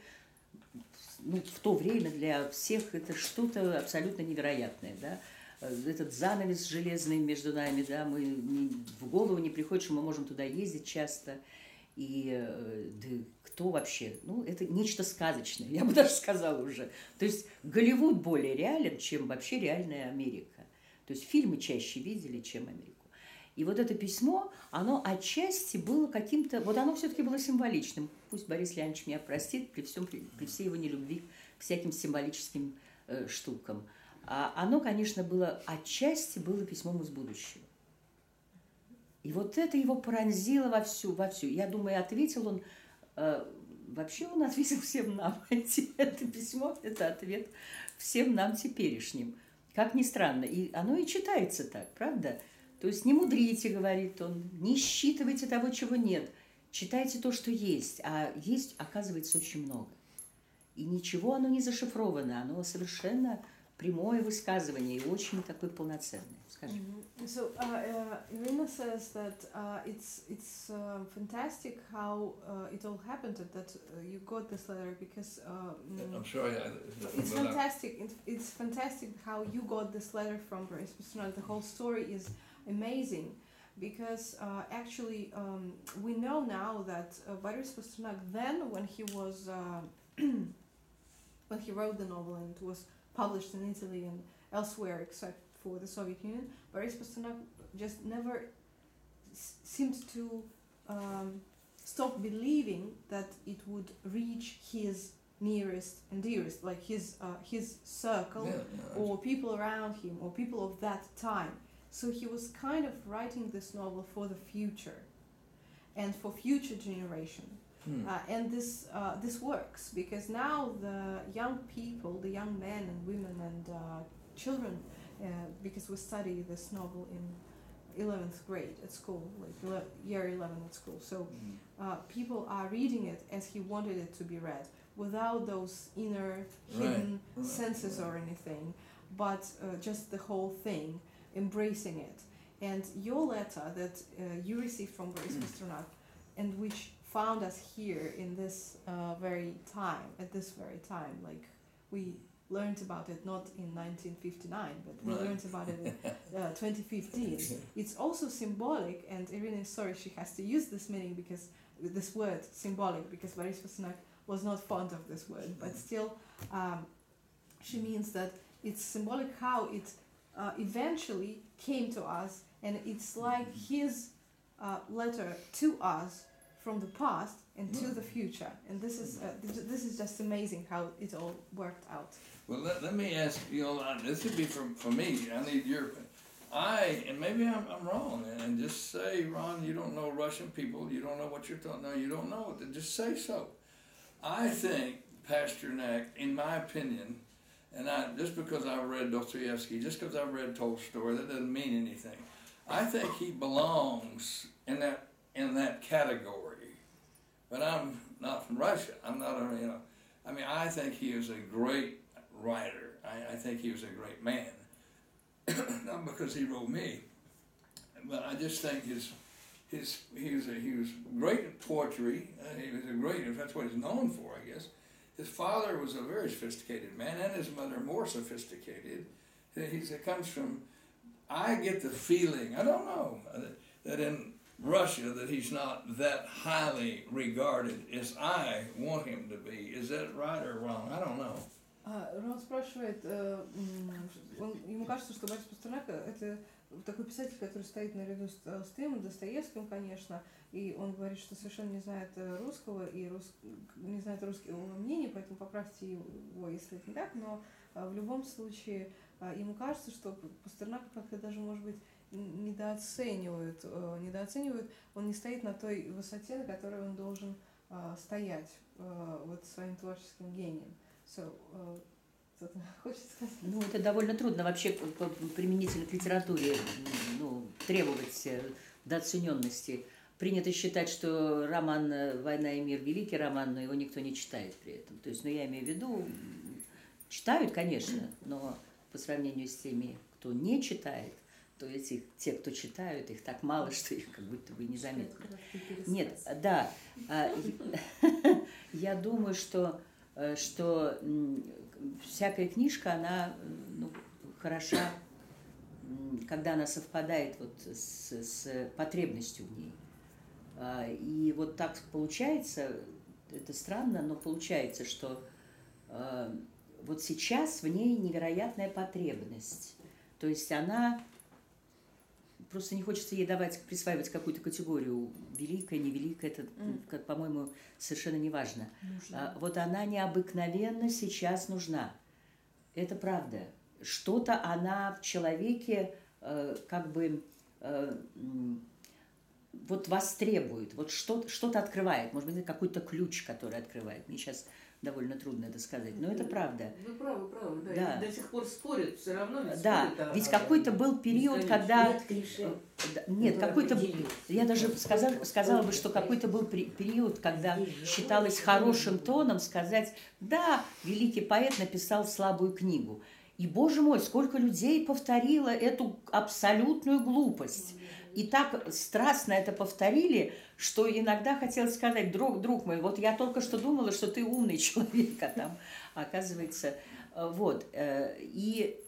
в то время для всех это что-то абсолютно невероятное, да? этот занавес железный между нами, да, в голову не приходит, что мы можем туда ездить часто. И да, кто вообще? Ну, это нечто сказочное, я бы даже сказала уже. То есть Голливуд более реален, чем вообще реальная Америка. То есть фильмы чаще видели, чем Америку. И вот это письмо, оно отчасти было каким-то... Вот оно все-таки было символичным. Пусть Борис Леонидович меня простит при всей его нелюбви к всяким символическим штукам. А оно, конечно, было отчасти было письмом из будущего. И вот это его пронзило вовсю. Я думаю, ответил он... Вообще он ответил всем нам. Это письмо, это ответ всем нам теперешним. Как ни странно. И оно и читается так, правда? То есть не мудрите, говорит он, не считывайте того, чего нет. Читайте то, что есть. А есть, оказывается, очень много. И ничего оно не зашифровано. Оно совершенно прямое высказывание и очень такое полноценное. Скажи. So Irina says that it's fantastic how it all happened, that you got this letter because I'm sorry. It's fantastic how you got this letter from Boris Pasternak. The whole story is amazing because actually we know now that Boris Pasternak then when he was when he wrote the novel and it was published in Italy and elsewhere except for the Soviet Union, Boris Pasternak just never seemed to stop believing that it would reach his nearest and dearest, like his circle, or people around him, or people of that time. So he was kind of writing this novel for the future, and for future generation. And this works because now the young people, the young men and women and children, because we study this novel in 11th grade at school, like year 11 at school. So people are reading it as he wanted it to be read, without those inner hidden senses or anything, but just the whole thing, embracing it. And your letter that you received from Boris Pasternak, and which found us here in this very time, at this very time, like we learned about it not in 1959, but we learned about it in 2015. It's also symbolic, and Irina is sorry she has to use this meaning because this word symbolic, because Boris Pasternak was not fond of this word, but still she means that it's symbolic how it eventually came to us, and it's like his letter to us from the past and to the future, and this is just amazing how it all worked out. Well, let me ask you, this would be for me. I need your, and maybe I'm wrong, and just say, Ron, you don't know Russian people, you don't know what you're talking. No, you don't know it. Just say so. I think Pasternak, in my opinion, and just because I read Dostoevsky, just because I read Tolstoy, that doesn't mean anything. I think he belongs in that category, but I'm not from Russia. I'm not I think he is a great writer. I think he was a great man, not because he wrote me, but I just think he was great at poetry. He was a great, if that's what he's known for, I guess. His father was a very sophisticated man, and his mother more sophisticated. It comes from, I get the feeling, I don't know, that in Russia that he's not that highly regarded as I want him to be. Is that right or wrong? I don't know. Рон спрашивает, ему кажется, что Борис Пастернак это такой писатель, который стоит наряду с Толстым и Достоевским, конечно, и он говорит, что совершенно не знает русского и не знает русского мнения, поэтому поправьте его, если это не так, но в любом случае ему кажется, что Пастернак как-то даже, может быть, недооценивают, он не стоит на той высоте, на которой он должен стоять вот своим творческим гением. Что-то хочется сказать? Ну, это довольно трудно вообще применительно к литературе требовать дооцененности. Принято считать, что роман «Война и мир» великий роман, но его никто не читает при этом. То есть, я имею в виду, читают, конечно, но по сравнению с теми, кто не читает, то те, кто читают, их так мало, что их как будто бы незаметно. Нет, да. Я думаю, что всякая книжка, она хороша когда она совпадает вот с потребностью в ней. И вот так получается, это странно, но получается, что вот сейчас в ней невероятная потребность. То есть она, просто не хочется ей присваивать какую-то категорию, великая, невеликая, это, по-моему, совершенно не важно. Вот она необыкновенно сейчас нужна. Это правда. Что-то она в человеке как бы вот востребует, вот что-то открывает, может быть, какой-то ключ, который открывает. Мне сейчас довольно трудно это сказать, но это правда. Вы правы, да. Да. И до сих пор спорят, все равно ведь да, спорят. Ведь какой-то был период, когда... Нет, какой-то... Я даже сказала бы, что какой-то был период, когда считалось хорошим тоном сказать, да, великий поэт написал слабую книгу. И, боже мой, сколько людей повторило эту абсолютную глупость. И так страстно это повторили, что иногда хотелось сказать, друг мой, вот я только что думала, что ты умный человек, а там, оказывается, вот. И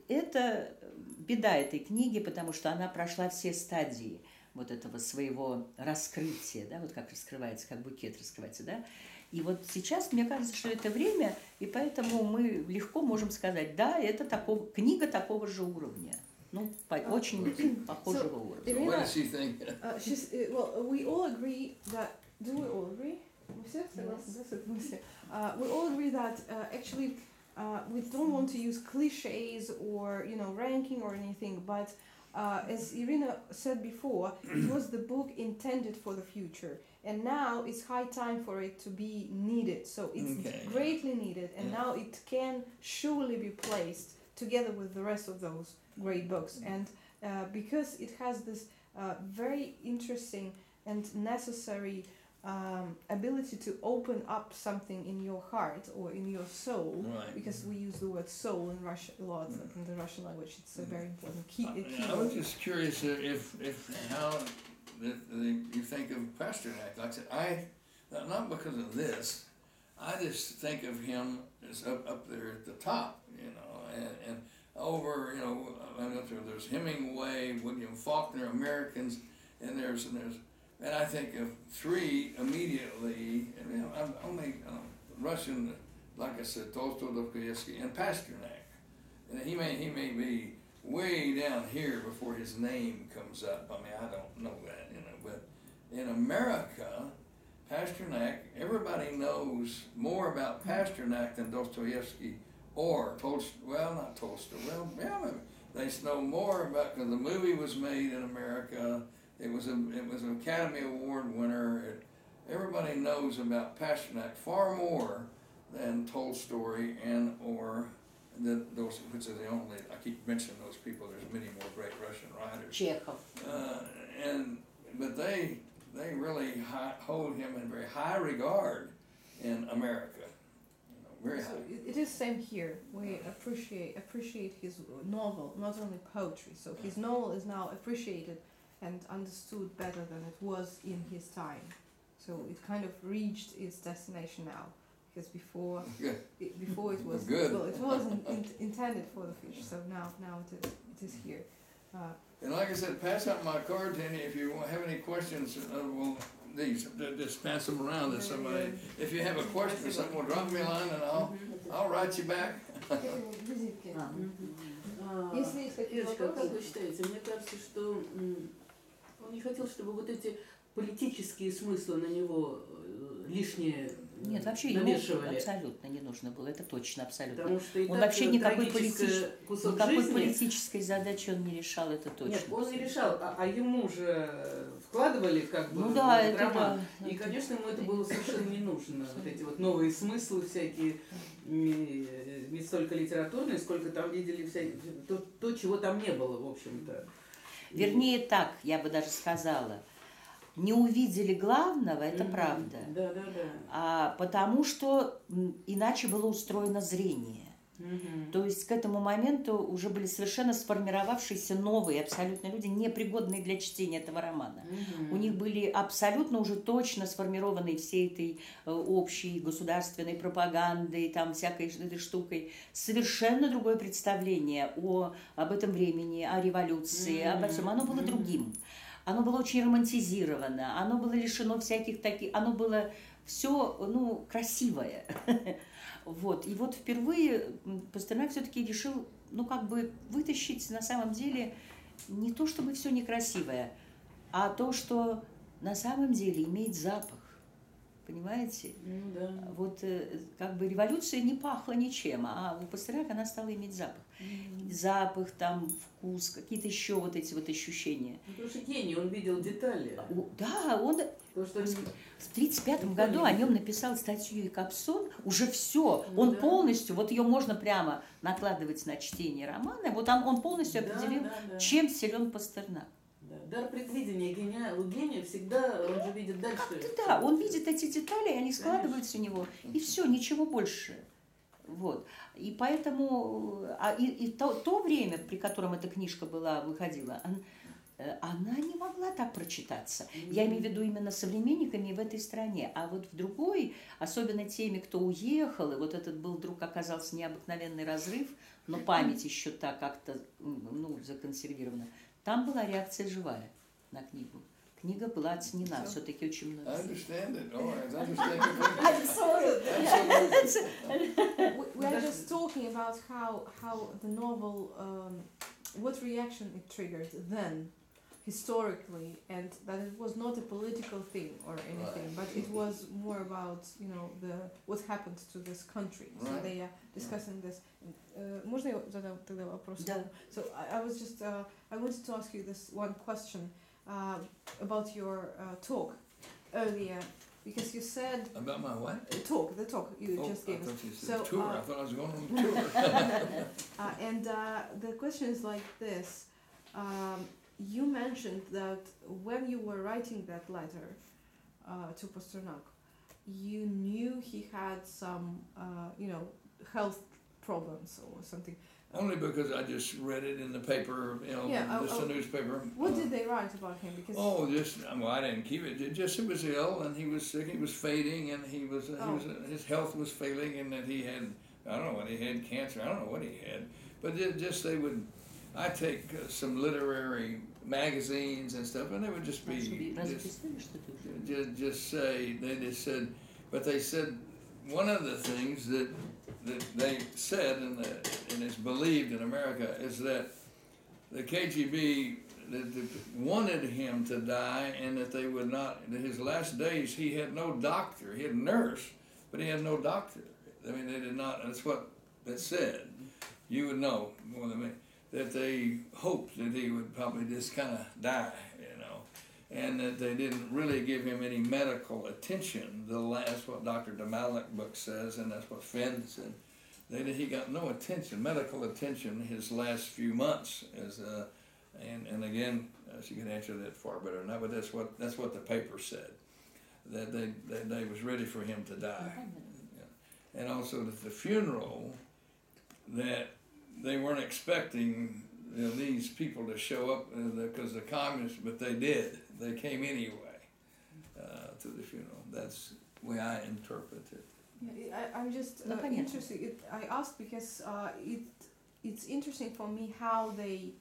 это беда этой книги, потому что она прошла все стадии вот этого своего раскрытия, да, вот как раскрывается, как букет раскрывается, да. И вот сейчас, мне кажется, что это время, и поэтому мы легко можем сказать, да, это книга такого же уровня. Ну, очень похожего уровня. So what does she think? Well, we all agree that. Do we all agree? We all agree that actually we don't want to use cliches or ranking or anything, but as Irina said before, it was the book intended for the future, and now it's high time for it to be needed. So it's greatly needed, and now it can surely be placed together with the rest of those great books. And because it has this very interesting and necessary ability to open up something in your heart or in your soul, right. Because we use the word soul in Russia a lot, in the Russian language. It's a very important key. I was just curious if how you think of Pasternak. Like I said, not because of this, I just think of him as up there at the top, and over, there's Hemingway, William Faulkner, Americans, and I think of three immediately, and I'm only Russian, like I said, Tolstoy, Dostoevsky, and Pasternak. And he may be way down here before his name comes up. I mean, I don't know that, but in America, Pasternak, everybody knows more about Pasternak than Dostoevsky or Tolstoy. Well, not Tolstoy. Well, yeah, they know more about, because the movie was made in America. It was an Academy Award winner. Everybody knows about Pasternak far more than Tolstoy or those, which are the only. I keep mentioning those people. There's many more great Russian writers. Chekhov. But they really hold him in very high regard in America. Very high. It is same here. We appreciate his novel, not only poetry. So his novel is now appreciated and understood better than it was in his time. So it kind of reached its destination now, because before it was good. Well, it wasn't intended for the fish. So now it is here. And like I said, pass out my card to any if you have any questions. These just pass them around to somebody. If you have a question or something, well, drop me a line and I'll write you back. Ирочка, как вы считаете? Мне кажется, что он не хотел, чтобы вот эти политические смыслы на него лишние Нет, вообще навешивали. Ему абсолютно не нужно было, это точно, абсолютно. Потому что он вообще никакой жизни, политической задачи он не решал, это точно. Нет, он не решал, а ему же вкладывали как бы в этот роман. И, конечно, ему это было совершенно не нужно. Вот эти вот новые смыслы всякие, не столько литературные, сколько там видели то, чего там не было, в общем-то. Вернее так, я бы даже сказала. Не увидели главного, это правда. Да. Потому что иначе было устроено зрение. То есть к этому моменту уже были совершенно сформировавшиеся новые абсолютно люди, непригодные для чтения этого романа. У них были абсолютно уже точно сформированные всей этой общей государственной пропагандой, там всякой этой штукой, совершенно другое представление об этом времени, о революции, обо всем. Оно было другим. Оно было очень романтизировано, оно было лишено всяких таких, оно было все, ну, красивое. Вот. И вот впервые Пастернак все-таки решил, ну, как бы вытащить на самом деле не то, чтобы все некрасивое, а то, что на самом деле имеет запах. Понимаете? Ну да. Вот как бы революция не пахла ничем, а у Пастернака она стала иметь запах. Запах, там, вкус, какие-то еще вот эти вот ощущения. Ну, потому что гений, он видел детали. Да, он То, что... в 1935 году о нем написал статью и Капсон, уже все, он полностью, вот ее можно прямо накладывать на чтение романа, вот он полностью определил, чем силен Пастернак. Дар предвидения у гения всегда, он же видит дальше. Да, он видит эти детали, и они складываются у него, и все, ничего больше. Вот. И поэтому, то время, при котором эта книжка выходила, она не могла так прочитаться. Я имею в виду именно современниками в этой стране. А вот в другой, особенно теми, кто уехал, и вот этот был вдруг оказался необыкновенный разрыв, но память еще так как-то, ну, законсервирована. Там была реакция живая на книгу. Книга была оценена все-таки очень много. We are just talking about how the novel, what reaction it triggered then, historically, and that it was not a political thing or anything, but it was more about, you know, what happened to this country. So they are discussing this. Можно я задам тогда вопрос? Да. So I was just, I wanted to ask you this one question about your talk earlier, because you said about my what? the talk you just gave I us. thought you said tour. I thought I was going on a tour. And the question is like this. You mentioned that when you were writing that letter to Pasternak, you knew he had some, you know, health problems or something. Only because I just read it in the paper, you know, just a newspaper. What did they write about him? Because well, I didn't keep it. Just he was ill and he was sick. He was fading and his health was failing, and that he had, I don't know what he had, cancer. I don't know what he had, but just I take some literary magazines and stuff, and they would just be just say they said, but they said one of the things that they said and is believed in America is that the KGB wanted him to die, and that they would not. In his last days, he had no doctor. He had a nurse, but he had no doctor. I mean, they did not. That's what they said. You would know more than me that they hoped that he would probably just kind of die, you know, and that they didn't really give him any medical attention. That's what Dr. DeMalik book says, and that's what Finn said. He got no attention, medical attention, his last few months. And again, she can answer that far better than that, but that's what the paper said, that they was ready for him to die. Yeah. And also that the funeral, that they weren't expecting, you know, these people to show up because the communists, but they did. They came anyway to the funeral. That's the way I interpret it. Yeah, I'm just interested. I asked because it's interesting for me how they,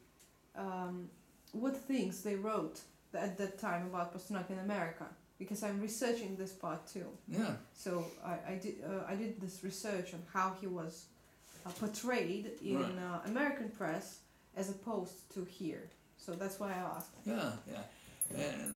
what things they wrote at that time about Pasternak in America, because I'm researching this part too. Yeah. So I did this research on how he was portrayed in American press as opposed to here. So that's why I asked. Yeah. And